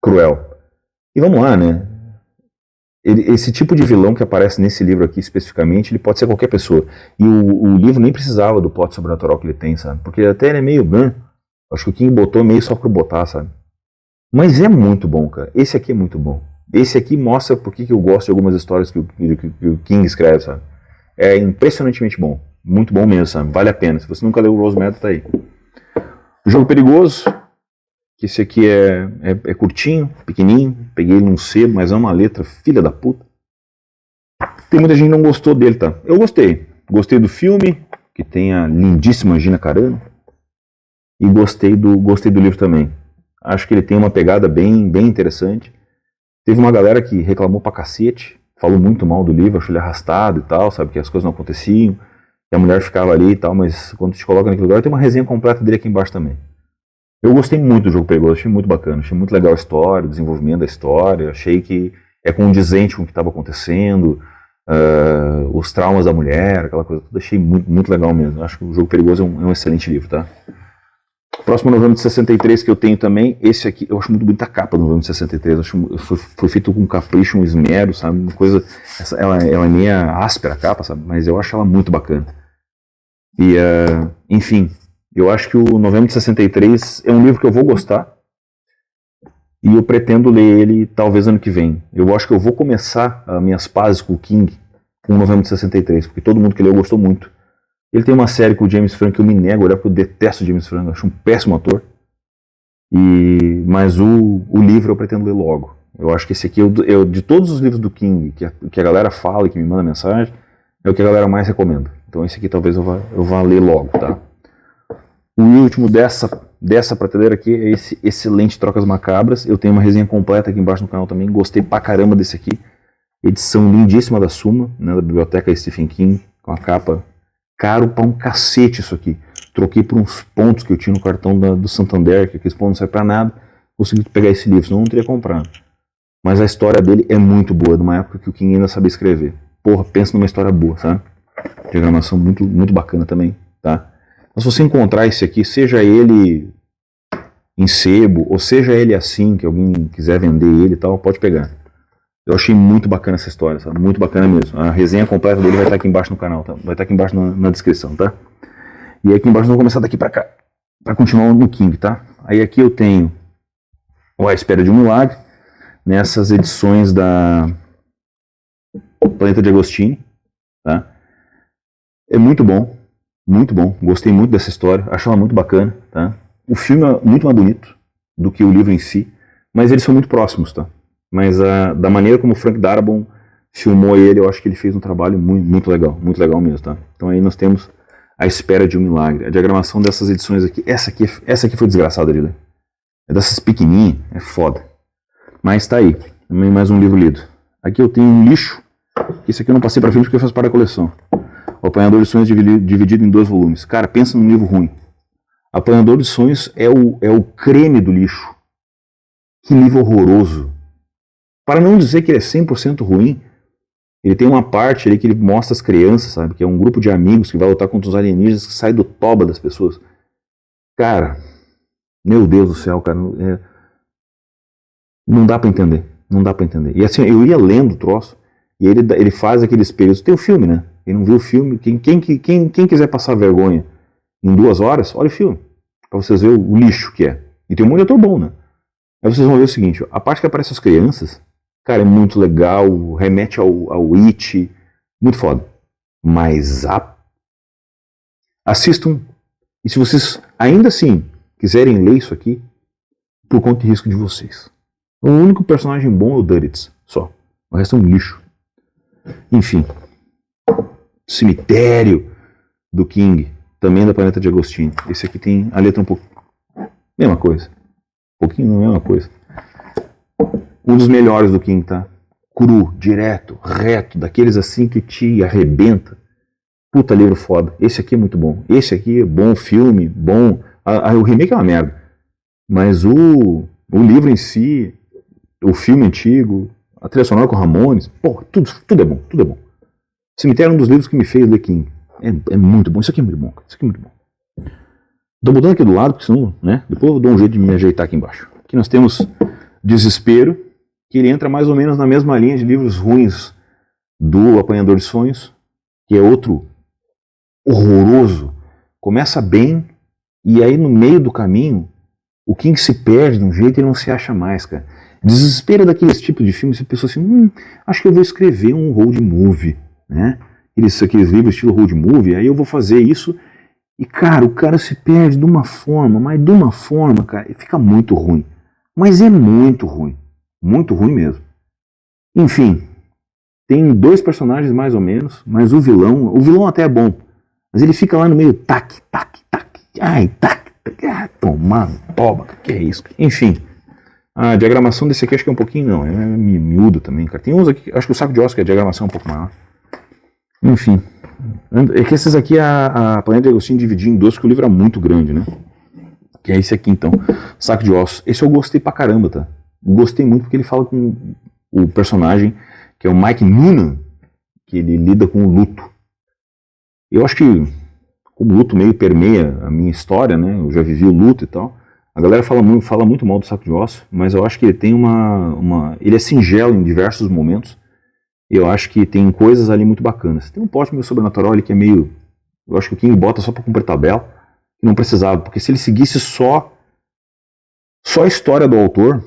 cruel. E vamos lá, né? Esse tipo de vilão que aparece nesse livro aqui especificamente, ele pode ser qualquer pessoa. E o livro nem precisava do plot sobrenatural que ele tem, sabe? Porque até ele é meio acho que o King botou meio só por botar, sabe? Mas é muito bom, cara. Esse aqui é muito bom. Esse aqui mostra por que eu gosto de algumas histórias que o King escreve, sabe? É impressionantemente bom. Muito bom mesmo, sabe? Vale a pena. Se você nunca leu o Rose Madder, tá aí. O Jogo Perigoso, que esse aqui é curtinho, pequenininho. Peguei ele num sebo, mas é uma letra filha da puta. Tem muita gente que não gostou dele, tá? Eu gostei. Gostei do filme, que tem a lindíssima Gina Carano. E gostei do livro também. Acho que ele tem uma pegada bem interessante. Teve uma galera que reclamou pra cacete, falou muito mal do livro, achou ele arrastado e tal, sabe, que as coisas não aconteciam, que a mulher ficava ali e tal, mas quando te coloca naquele lugar, tem uma resenha completa dele aqui embaixo também. Eu gostei muito do Jogo Perigoso, achei muito bacana, achei muito legal a história, o desenvolvimento da história, achei que é condizente com o que estava acontecendo, os traumas da mulher, aquela coisa toda, achei muito, muito legal mesmo. Acho que o Jogo Perigoso é um excelente livro, tá? Próximo novembro de 63 que eu tenho também, esse aqui, eu acho muito bonita a capa do novembro de 63, acho foi feito com capricho, um esmero, sabe, uma coisa, ela é meio áspera a capa, sabe, mas eu acho ela muito bacana. E, enfim, eu acho que o novembro de 63 é um livro que eu vou gostar, e eu pretendo ler ele talvez ano que vem. Eu acho que eu vou começar as minhas pazes com o King com o novembro de 63, porque todo mundo que leu gostou muito. Ele tem uma série com o James Franco que eu me nego a olhar, porque eu detesto o James Franco, acho um péssimo ator. Mas o livro eu pretendo ler logo. Eu acho que esse aqui, de todos os livros do King, que a galera fala e que me manda mensagem, é o que a galera mais recomenda. Então esse aqui talvez eu vá ler logo, tá? O último dessa prateleira aqui é esse excelente Trocas Macabras. Eu tenho uma resenha completa aqui embaixo no canal também, gostei pra caramba desse aqui. Edição lindíssima da Suma, né, da biblioteca Stephen King, com a capa caro pra um cacete isso aqui. Troquei por uns pontos que eu tinha no cartão do Santander, que aqueles pontos não servem pra nada. Consegui pegar esse livro, senão eu não teria comprado. Mas a história dele é muito boa, de uma época que o King ainda sabia escrever. Porra, pensa numa história boa, sabe? Diagramação muito, muito bacana também, tá? Mas se você encontrar esse aqui, seja ele em sebo, ou seja ele assim, que alguém quiser vender ele e tal, pode pegar. Eu achei muito bacana essa história, sabe? Muito bacana mesmo. A resenha completa dele vai estar aqui embaixo no canal, tá? Vai estar aqui embaixo na descrição, tá? E aqui embaixo nós vamos começar daqui pra cá, pra continuar no King, tá? Aí aqui eu tenho o A Espera de um Milagre, nessas edições da Planeta de Agostini, tá? É muito bom, gostei muito dessa história, acho ela muito bacana, tá? O filme é muito mais bonito do que o livro em si, mas eles são muito próximos, tá? Mas da maneira como o Frank Darabont filmou ele, eu acho que ele fez um trabalho muito legal mesmo, tá? Então aí nós temos A Espera de um Milagre. A diagramação dessas edições aqui, essa aqui foi desgraçada de ler. É dessas pequenininhas, é foda. Mas tá aí, também mais um livro lido. Aqui eu tenho um lixo, esse aqui eu não passei pra frente porque faz parte da coleção. O Apanhador de Sonhos dividido em 2 volumes. Cara, pensa num livro ruim. Apanhador de Sonhos é o creme do lixo. Que livro horroroso. Para não dizer que ele é 100% ruim, ele tem uma parte ali que ele mostra as crianças, sabe? Que é um grupo de amigos que vai lutar contra os alienígenas que sai do toba das pessoas. Cara, meu Deus do céu, cara. Não dá pra entender. Não dá pra entender. E assim, eu ia lendo o troço, e ele faz aqueles períodos. Tem o filme, né? Quem não viu o filme, quem quiser passar vergonha em 2 horas, olha o filme. Pra vocês verem o lixo que é. E tem um monitor bom, né? Aí vocês vão ver o seguinte, a parte que aparece as crianças, cara, é muito legal, remete ao It, muito foda. Mas assistam, e se vocês ainda assim quiserem ler isso aqui, por conta de risco de vocês. O único personagem bom é o Duritz, só. O resto é um lixo. Enfim. Cemitério do King, também da Planeta de Agostini. Esse aqui tem a letra um pouco... mesma coisa. Um pouquinho não é a mesma coisa. Um dos melhores do King, tá? Cru, direto, reto, daqueles assim que te arrebenta. Puta livro foda. Esse aqui é muito bom. Esse aqui é bom filme, bom... o remake é uma merda. Mas o livro em si, o filme antigo, a trilha sonora com Ramones, pô, tudo é bom, tudo é bom. Cemitério é um dos livros que me fez ler King. É muito bom. Isso aqui é muito bom. Isso aqui é muito bom. Tô botando aqui do lado, porque senão, né? Depois eu dou um jeito de me ajeitar aqui embaixo. Aqui nós temos Desespero, que ele entra mais ou menos na mesma linha de livros ruins do Apanhador de Sonhos, que é outro horroroso. Começa bem, e aí no meio do caminho, o King se perde de um jeito e não se acha mais, cara. Desespero é daqueles tipos de filmes que a pessoa assim, acho que eu vou escrever um road movie, né? Aqueles livros estilo road movie, aí eu vou fazer isso, e cara, o cara se perde de uma forma, mas de uma forma, cara, fica muito ruim. Mas é muito ruim mesmo. Enfim, tem 2 personagens mais ou menos, mas o vilão até é bom, mas ele fica lá no meio, tac, ai, tac, toma, toba, que é isso? Enfim, a diagramação desse aqui acho que é um pouquinho, não, é miúdo também, cara. Tem uns aqui, acho que o Saco de Oscar, a diagramação é um pouco maior. Enfim, é que esses aqui a Planeta de Agostini dividiu em 2, porque o livro é muito grande, né? Que é esse aqui então, Saco de Ossos. Esse eu gostei pra caramba, tá? Gostei muito porque ele fala com o personagem, que é o Mike Noonan, que ele lida com o luto. Eu acho que o luto meio permeia a minha história, né? Eu já vivi o luto e tal. A galera fala muito mal do Saco de Ossos, mas eu acho que ele tem ele é singelo em diversos momentos. E eu acho que tem coisas ali muito bacanas. Tem um plot meio sobrenatural ali que é meio... eu acho que o King bota só pra cumprir tabela. E não precisava, porque se ele seguisse só a história do autor,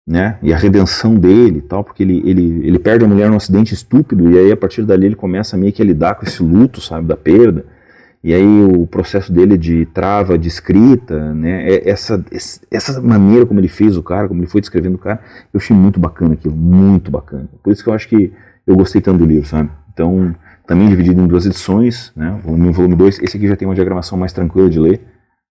né, e a redenção dele e tal, porque ele perde a mulher num acidente estúpido, e aí a partir dali ele começa meio que a lidar com esse luto, sabe, da perda, e aí o processo dele de trava de escrita, né, essa maneira como ele fez o cara, como ele foi descrevendo o cara, eu achei muito bacana aquilo, muito bacana. Por isso que eu acho que eu gostei tanto do livro, sabe? Então, também dividido em 2 edições, né? No volume 2, esse aqui já tem uma diagramação mais tranquila de ler,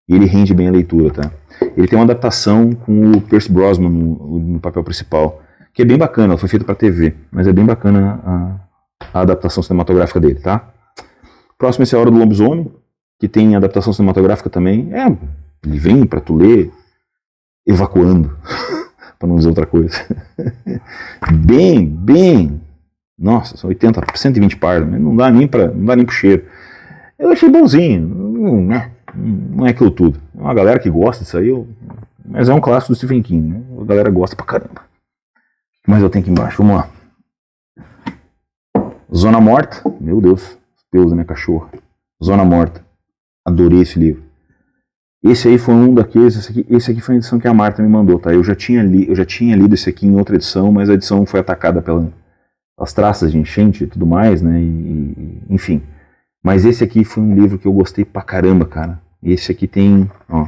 e ele rende bem a leitura, tá? Ele tem uma adaptação com o Pierce Brosnan no papel principal, que é bem bacana, ela foi feita para TV, mas é bem bacana a adaptação cinematográfica dele, tá? Próximo esse é A Hora do Lobisomem, que tem adaptação cinematográfica também. Ele vem pra tu ler evacuando, pra não dizer outra coisa. bem, nossa, são 80, 120 páginas, mas não dá nem pro cheiro. Eu achei bonzinho, não é aquilo tudo. É uma galera que gosta disso aí, mas é um clássico do Stephen King, né? A galera gosta pra caramba. Mas eu tenho aqui embaixo, vamos lá. Zona Morta, meu Deus, pelos da minha cachorra. Zona Morta, adorei esse livro. Esse aí foi um daqueles, esse aqui foi a edição que a Marta me mandou, tá? Eu já tinha lido esse aqui em outra edição, mas a edição foi atacada pelas traças de enchente e tudo mais, né? Enfim. Mas esse aqui foi um livro que eu gostei pra caramba, cara. Esse aqui tem, ó,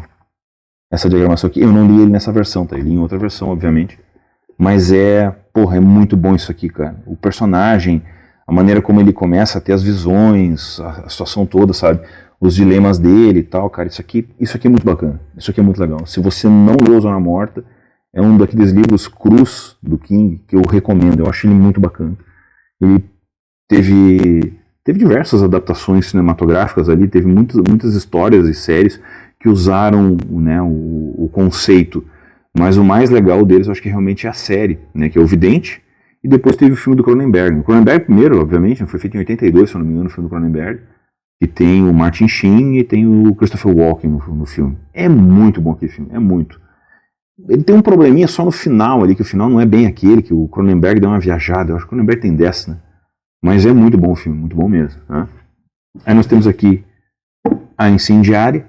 essa diagramação aqui. Eu não li ele nessa versão, tá? Eu li em outra versão, obviamente. Mas é muito bom isso aqui, cara. O personagem, a maneira como ele começa a ter as visões, a situação toda, sabe? Os dilemas dele e tal, cara. Isso aqui é muito bacana. Isso aqui é muito legal. Se você não leu Zona Morta, é um daqueles livros crus do King que eu recomendo. Eu acho ele muito bacana. Ele teve diversas adaptações cinematográficas ali, teve muitas histórias e séries que usaram, né, o conceito, mas o mais legal deles eu acho que realmente é a série, né, que é O Vidente, e depois teve o filme do Cronenberg. O Cronenberg primeiro, obviamente, foi feito em 82, se eu não me engano, o filme do Cronenberg, que tem o Martin Sheen e tem o Christopher Walken no filme. É muito bom aquele filme, é muito. Ele tem um probleminha só no final ali, que o final não é bem aquele, que o Cronenberg deu uma viajada, eu acho que o Cronenberg tem dessa, né? Mas é muito bom o filme, muito bom mesmo. Né? Aí nós temos aqui A Incendiária,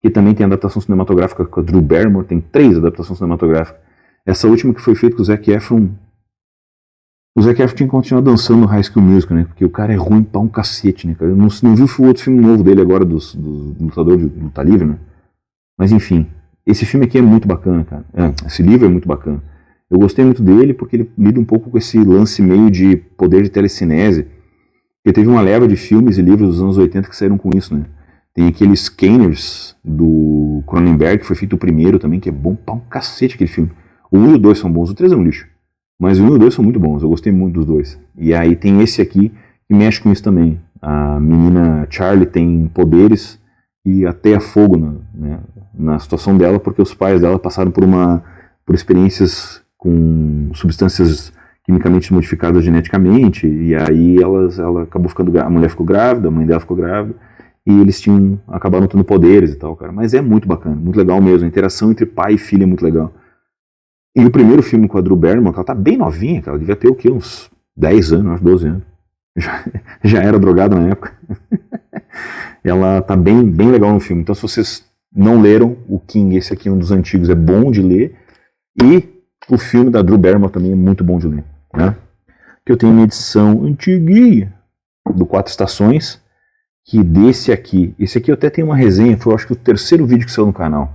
que também tem adaptação cinematográfica com a Drew Barrymore, tem 3 adaptações cinematográficas. Essa última que foi feita com o Zac Efron. O Zac Efron tinha que continuar dançando no High School Musical, né? Porque o cara é ruim pra um cacete, né? Cara? Eu não vi o outro filme novo dele agora, do lutador de luta livre, né? Mas enfim, esse filme aqui é muito bacana, cara. Esse livro é muito bacana. Eu gostei muito dele porque ele lida um pouco com esse lance meio de poder de telecinese. Porque teve uma leva de filmes e livros dos anos 80 que saíram com isso, né? Tem aqueles Scanners do Cronenberg, que foi feito o primeiro também, que é bom pra um cacete aquele filme. O 1 e o 2 são bons, o 3 é um lixo. Mas o 1 e o 2 são muito bons, eu gostei muito dos dois. E aí tem esse aqui que mexe com isso também. A menina Charlie tem poderes e ateia fogo na situação dela, porque os pais dela passaram por experiências com substâncias quimicamente modificadas geneticamente, e aí ela acabou a mulher ficou grávida, a mãe dela ficou grávida, e eles acabaram tendo poderes e tal, cara. Mas é muito bacana, muito legal mesmo. A interação entre pai e filha é muito legal. E o primeiro filme com a Drew Barrymore, ela tá bem novinha, cara, ela devia ter o quê? Uns 10 anos, uns 12 anos. Já era drogada na época. Ela tá bem legal no filme. Então, se vocês não leram o King, esse aqui é um dos antigos, é bom de ler. E o filme da Drew Barrymore também é muito bom de ler, né? Que eu tenho uma edição antiguinha do 4 Estações, que esse aqui eu até tenho uma resenha, foi eu acho que o 3º vídeo que saiu no canal,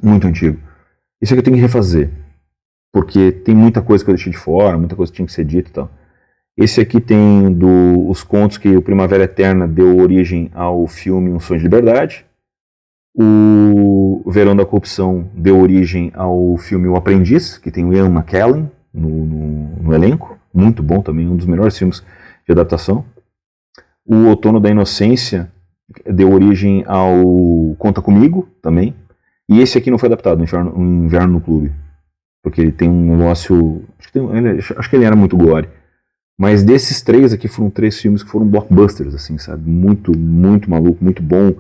muito antigo. Esse aqui eu tenho que refazer, porque tem muita coisa que eu deixei de fora, muita coisa que tinha que ser dita e tal. Esse aqui tem os contos que o Primavera Eterna deu origem ao filme Um Sonho de Liberdade. O Verão da Corrupção deu origem ao filme O Aprendiz, que tem o Ian McKellen no elenco, muito bom também, um dos melhores filmes de adaptação. O Outono da Inocência deu origem ao Conta Comigo também, e esse aqui não foi adaptado, o Inverno no Clube, porque ele tem um negócio, acho que ele era muito gore. Mas desses 3 aqui foram 3 filmes que foram blockbusters, assim, sabe, muito maluco, muito bom.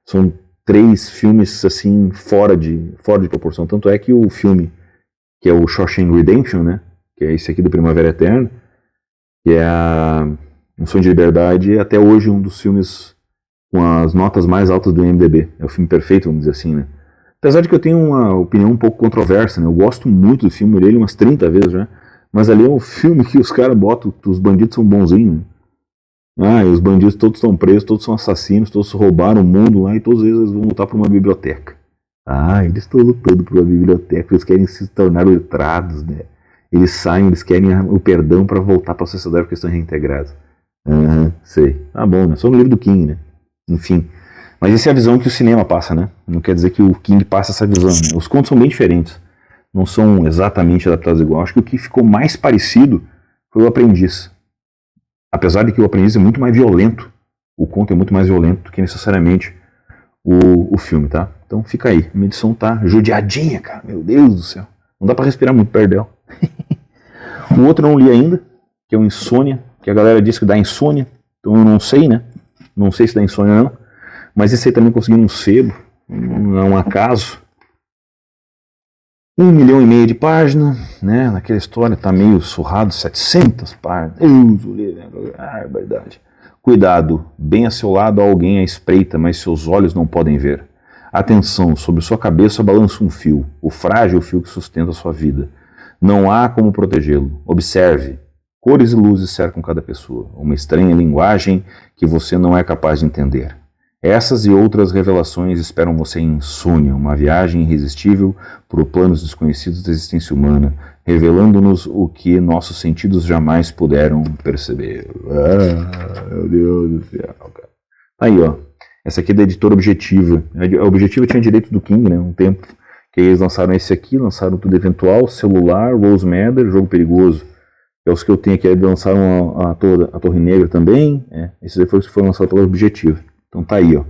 São 3 filmes, assim, fora de proporção. Tanto é que o filme, que é o Shawshank Redemption, né, que é esse aqui do Primavera Eterna, que é Um Sonho de Liberdade, é até hoje um dos filmes com as notas mais altas do IMDb. É o filme perfeito, vamos dizer assim, né. Apesar de que eu tenho uma opinião um pouco controversa, né, eu gosto muito do filme, eu li ele umas 30 vezes já, mas ali é um filme que os caras botam, os bandidos são bonzinhos, né? E os bandidos todos estão presos, todos são assassinos, todos roubaram o mundo lá e todos eles vão lutar por uma biblioteca. Eles estão lutando por uma biblioteca, eles querem se tornar letrados, né? Eles saem, eles querem o perdão para voltar para a sociedade porque estão reintegrados. Sei. Bom, né? Só no livro do King, né? Enfim. Mas essa é a visão que o cinema passa, né? Não quer dizer que o King passa essa visão, né? Os contos são bem diferentes. Não são exatamente adaptados igual. Acho que o que ficou mais parecido foi O Aprendiz. Apesar de que O Aprendiz é muito mais violento o conto é muito mais violento do que necessariamente o filme, tá? Então fica aí. A minha edição tá judiadinha, cara. Meu Deus do céu. Não dá pra respirar muito perto dela. O outro eu não li ainda, que é o Insônia, que a galera diz que dá insônia. Então eu não sei, né? Não sei se dá insônia ou não. Mas esse aí também consegui num sebo. Não é um acaso. 1,5 milhão de páginas, né? Naquela história tá meio surrado, 700 páginas. Verdade. Cuidado, bem a seu lado há alguém à espreita, mas seus olhos não podem ver. Atenção, sobre sua cabeça balança um fio, o frágil fio que sustenta sua vida. Não há como protegê-lo. Observe, cores e luzes cercam cada pessoa, uma estranha linguagem que você não é capaz de entender. Essas e outras revelações esperam você em Insônia, uma viagem irresistível por planos desconhecidos da existência humana, revelando-nos o que nossos sentidos jamais puderam perceber. Meu Deus do céu, cara. Aí, ó. Essa aqui é da editora Objetiva. A Objetiva tinha direito do King, né? Um tempo. Que eles lançaram esse aqui, lançaram Tudo Eventual, Celular, Rose Madder, Jogo Perigoso. É os que eu tenho aqui. Eles lançaram a Torre Negra também. Esses aí foram lançados pela Objetiva. Então tá aí, ó.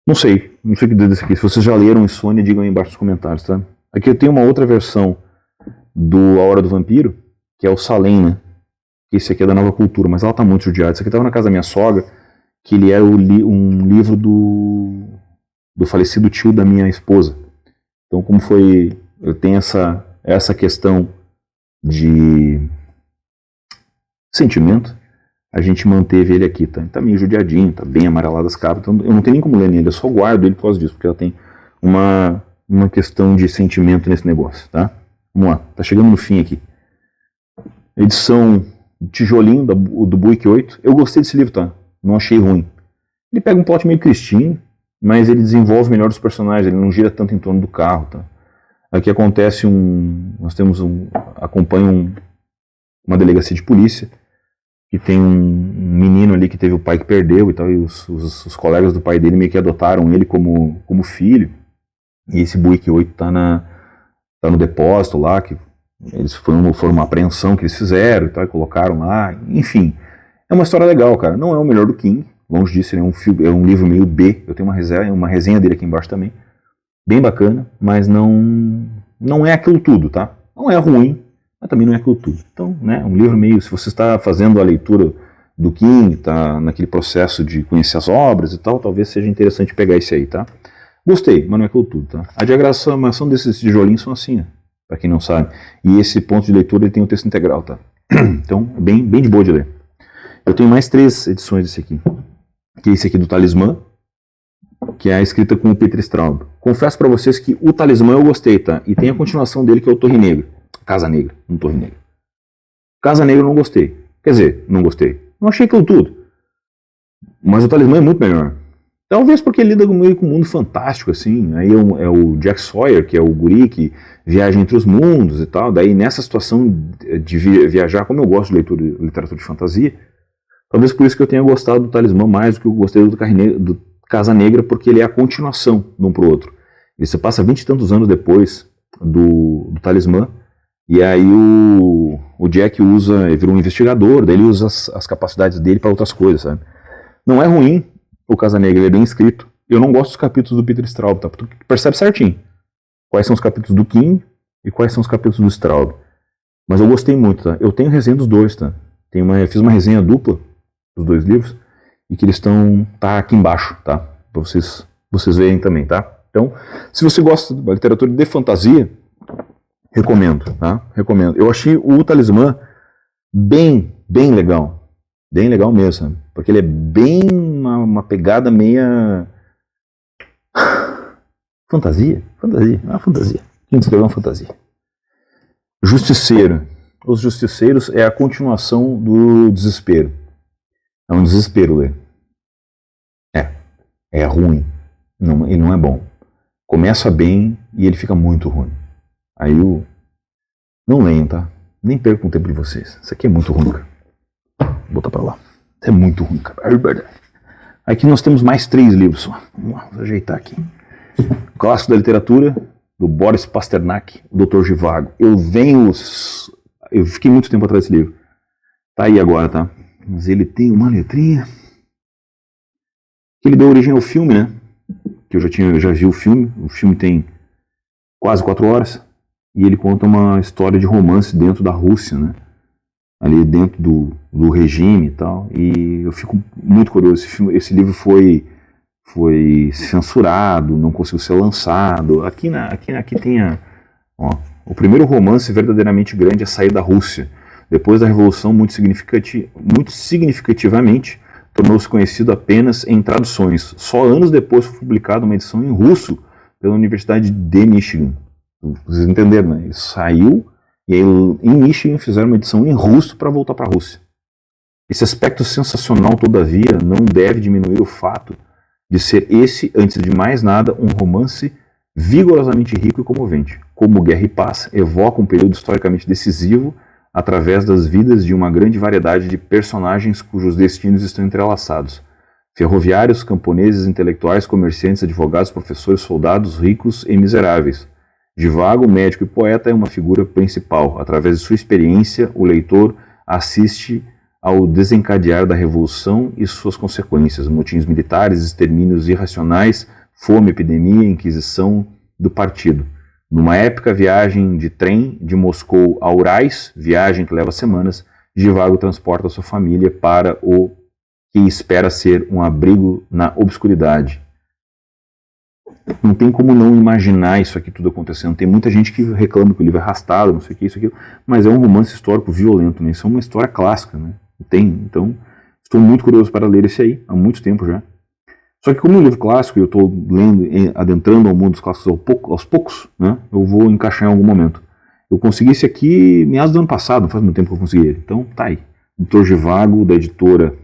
Não sei o que dizer desse aqui. Se vocês já leram Insônia, digam aí embaixo nos comentários, tá? Aqui eu tenho uma outra versão do A Hora do Vampiro, que é o Salem, né? Esse aqui é da Nova Cultura, mas ela tá muito judiada. Esse aqui tava na casa da minha sogra, que ele era um livro do falecido tio da minha esposa. Então, como foi... Eu tenho essa questão de sentimento, a gente manteve ele aqui, tá? Ele tá meio judiadinho, tá bem amarelado as capas, então eu não tenho nem como ler nele, eu só guardo ele por causa disso, porque ela tem uma questão de sentimento nesse negócio, tá? Vamos lá, tá chegando no fim aqui. Edição tijolinho do Buick 8. Eu gostei desse livro, tá? Não achei ruim. Ele pega um plot meio cristinho, mas ele desenvolve melhor os personagens, ele não gira tanto em torno do carro, tá? Aqui acontece acompanha uma delegacia de polícia, que tem um menino ali que teve o pai que perdeu e tal, e os colegas do pai dele meio que adotaram ele como filho, e esse Buick 8 tá no depósito lá, que eles foram uma apreensão que eles fizeram e tal, e colocaram lá, enfim, é uma história legal, cara, não é o melhor do King, longe disso, ele é um livro meio B, eu tenho uma resenha dele aqui embaixo também, bem bacana, mas não é aquilo tudo, tá? Não é ruim, mas também não é aquilo tudo. Então, né, um livro meio, se você está fazendo a leitura do King, está naquele processo de conhecer as obras e tal, talvez seja interessante pegar esse aí, tá? Gostei, mas não é aquilo tudo, tá? A diagramação desses tijolinhos são assim, para quem não sabe. E esse ponto de leitura ele tem um texto integral, tá? Então, é bem de boa de ler. Eu tenho mais 3 edições desse aqui. Que é esse aqui do Talismã, que é a escrita com o Peter Straub. Confesso para vocês que o Talismã eu gostei, tá? E tem a continuação dele que é o Torre Negra. Casa Negra, não Torre Negra. Casa Negra eu não gostei. Quer dizer, não gostei. Não achei aquilo tudo. Mas o Talismã é muito melhor. Talvez porque ele lida meio com um mundo fantástico, assim. Aí é o Jack Sawyer, que é o guri que viaja entre os mundos e tal. Daí nessa situação de viajar, como eu gosto de literatura de fantasia, talvez por isso que eu tenha gostado do Talismã mais do que eu gostei do Casa Negra, porque ele é a continuação de um pro outro. Ele se passa 20 e tantos anos depois do Talismã, e aí o Jack virou um investigador, daí ele usa as capacidades dele para outras coisas, sabe? Não é ruim o Casa Negra, ele é bem escrito. Eu não gosto dos capítulos do Peter Straub, tá? Tu percebe certinho quais são os capítulos do King e quais são os capítulos do Straub. Mas eu gostei muito, tá? Eu tenho resenha dos dois, tá? Eu fiz uma resenha dupla dos 2 livros, e que eles tá aqui embaixo, tá? Pra vocês verem também, tá? Então, se você gosta da literatura de fantasia, recomendo, tá? Recomendo. Eu achei o Talismã bem legal. Bem legal mesmo, sabe? Porque ele é bem uma pegada meia... Fantasia? Fantasia. É uma fantasia. Quem escreveu uma fantasia? Justiceiro. Os Justiceiros é a continuação do Desespero. É um desespero ler. É ruim. Ele não é bom. Começa bem e ele fica muito ruim. Aí não leiam, tá? Nem percam o tempo de vocês. Isso aqui é muito ruim, cara. Vou botar pra lá. Isso é muito ruim, cara. Aqui nós temos mais 3 livros. Vamos lá, vou ajeitar aqui. Clássico da literatura, do Boris Pasternak, o Dr. Zhivago. Eu fiquei muito tempo atrás desse livro. Tá aí agora, tá? Mas ele tem uma letrinha. que ele deu origem ao filme, né? Que eu já vi o filme tem quase 4 horas, e ele conta uma história de romance dentro da Rússia, né? Ali dentro do regime e tal, e eu fico muito curioso. Esse livro foi censurado, não conseguiu ser lançado. Aqui tem o primeiro romance verdadeiramente grande a sair da Rússia. Depois da Revolução, muito significativamente, tornou-se conhecido apenas em traduções. Só anos depois foi publicada uma edição em russo pela Universidade de Michigan. Vocês entenderam, né? Ele saiu e aí, em Michigan fizeram uma edição em russo para voltar para a Rússia. Esse aspecto sensacional, todavia, não deve diminuir o fato de ser esse, antes de mais nada, um romance vigorosamente rico e comovente. Como Guerra e Paz, evoca um período historicamente decisivo através das vidas de uma grande variedade de personagens cujos destinos estão entrelaçados. Ferroviários, camponeses, intelectuais, comerciantes, advogados, professores, soldados, ricos e miseráveis. Divago, médico e poeta é uma figura principal. Através de sua experiência, o leitor assiste ao desencadear da revolução e suas consequências, motins militares, extermínios irracionais, fome, epidemia, inquisição do partido. Numa épica viagem de trem de Moscou a Urais, viagem que leva semanas, Divago transporta sua família para o que espera ser um abrigo na obscuridade. Não tem como não imaginar isso aqui tudo acontecendo. Tem muita gente que reclama que o livro é arrastado, não sei o que, isso aqui, mas é um romance histórico violento, né? Isso é uma história clássica, né? Então, estou muito curioso para ler esse aí, há muito tempo já. Só que como é um livro clássico e eu estou lendo, adentrando ao mundo dos clássicos aos poucos, né? Eu vou encaixar em algum momento. Eu consegui esse aqui meados do ano passado, não faz muito tempo que eu consegui ele. Então, tá aí. Editor Divago, da editora...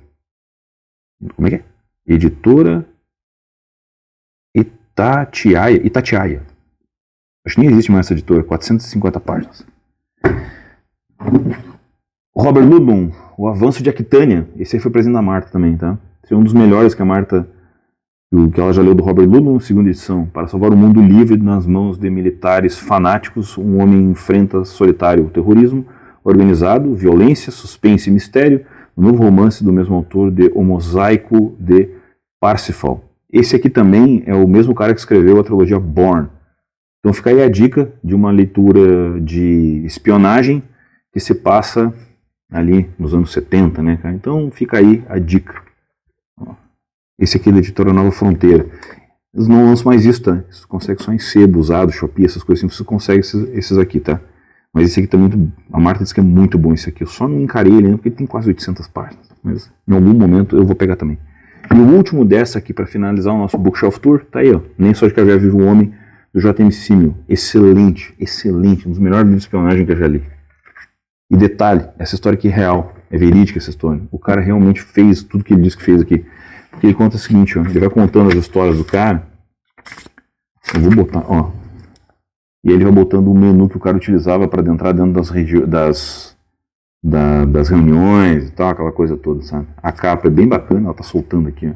Como é que é? Editora... Itatiaia. Acho que nem existe mais essa editora, 450 páginas. Robert Ludlum, O Avanço de Aquitânia. Esse aí foi presente da Marta também, tá? Esse é um dos melhores que a Marta, que ela já leu do Robert Ludlum, segunda edição. Para salvar o mundo livre nas mãos de militares fanáticos, um homem enfrenta solitário o terrorismo organizado, violência, suspense e mistério. O novo romance do mesmo autor de O Mosaico de Parsifal. Esse aqui também é o mesmo cara que escreveu a trilogia Bourne. Então fica aí a dica de uma leitura de espionagem que se passa ali nos anos 70, né, cara? Então fica aí a dica. Esse aqui é da editora Nova Fronteira. Eles não lançam mais isso, tá? Você consegue só em sebo, usado, Shopee, essas coisas assim, você consegue esses aqui, tá? Mas esse aqui tá muito... A Marta disse que é muito bom esse aqui. Eu só não encarei ele ainda porque ele tem quase 800 páginas. Mas em algum momento eu vou pegar também. E o último dessa aqui, para finalizar o nosso Bookshelf Tour, tá aí, ó. Nem Só de Caviar Vive o Homem, do J.M. Simmel. Excelente, excelente. Um dos melhores livros de espionagem que eu já li. E detalhe, essa história aqui é real. É verídica essa história. O cara realmente fez tudo que ele disse que fez aqui. Porque ele conta o seguinte, ó. Ele vai contando as histórias do cara. Eu vou botar, ó. E ele vai botando o menu que o cara utilizava para entrar dentro das reuniões e tal, aquela coisa toda, sabe? A capa é bem bacana, ela tá soltando aqui, ó.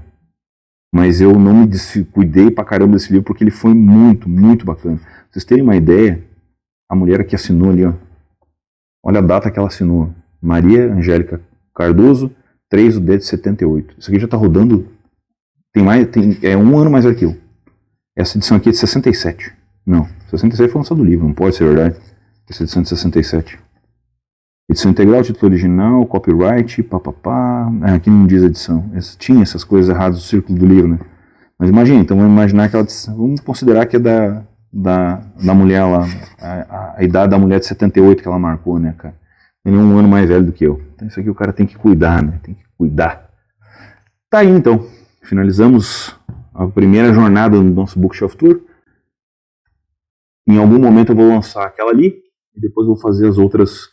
Mas eu não me descuidei pra caramba desse livro porque ele foi muito, muito bacana. Pra vocês terem uma ideia, a mulher que assinou ali, ó. Olha a data que ela assinou. Maria Angélica Cardoso, 3/10/78. Isso aqui já tá rodando, é um ano mais velho que eu. Essa edição aqui é de 67. Não, 67 foi lançado do livro, não pode ser verdade. Essa edição é de 67. Edição integral, título original, copyright, papapá. Aqui não diz edição. Tinha essas coisas erradas no círculo do livro, né? Mas imagina, então vamos imaginar que vamos considerar que é da mulher lá, a idade da mulher de 78 que ela marcou, né, cara? Ele é um ano mais velho do que eu. Então isso aqui o cara tem que cuidar, né? Tem que cuidar. Tá aí então. Finalizamos a primeira jornada do nosso Bookshelf Tour. Em algum momento eu vou lançar aquela ali e depois eu vou fazer as outras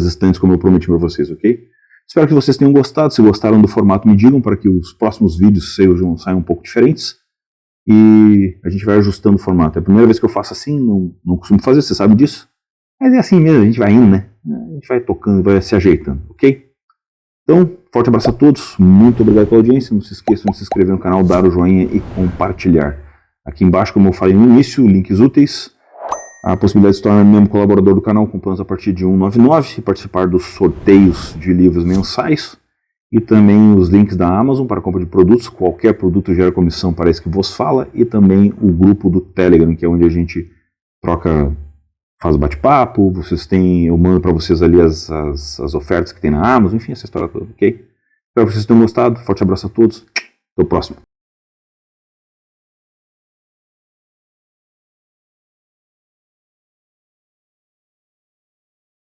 estantes como eu prometi para vocês, ok? Espero que vocês tenham gostado. Se gostaram do formato, me digam para que os próximos vídeos saiam um pouco diferentes. E a gente vai ajustando o formato. É a primeira vez que eu faço assim, não costumo fazer, você sabe disso. Mas é assim mesmo, a gente vai indo, né? A gente vai tocando, vai se ajeitando, ok? Então, forte abraço a todos. Muito obrigado pela audiência. Não se esqueçam de se inscrever no canal, dar o joinha e compartilhar. Aqui embaixo, como eu falei no início, links úteis. A possibilidade de se tornar membro colaborador do canal com planos a partir de R$ 1,99 e participar dos sorteios de livros mensais. e também os links da Amazon para compra de produtos. Qualquer produto gera comissão para esse que vos fala, e também o grupo do Telegram, que é onde a gente troca, faz bate-papo, eu mando para vocês ali as ofertas que tem na Amazon, enfim, essa história toda, ok? Espero que vocês tenham gostado, forte abraço a todos, até o próximo.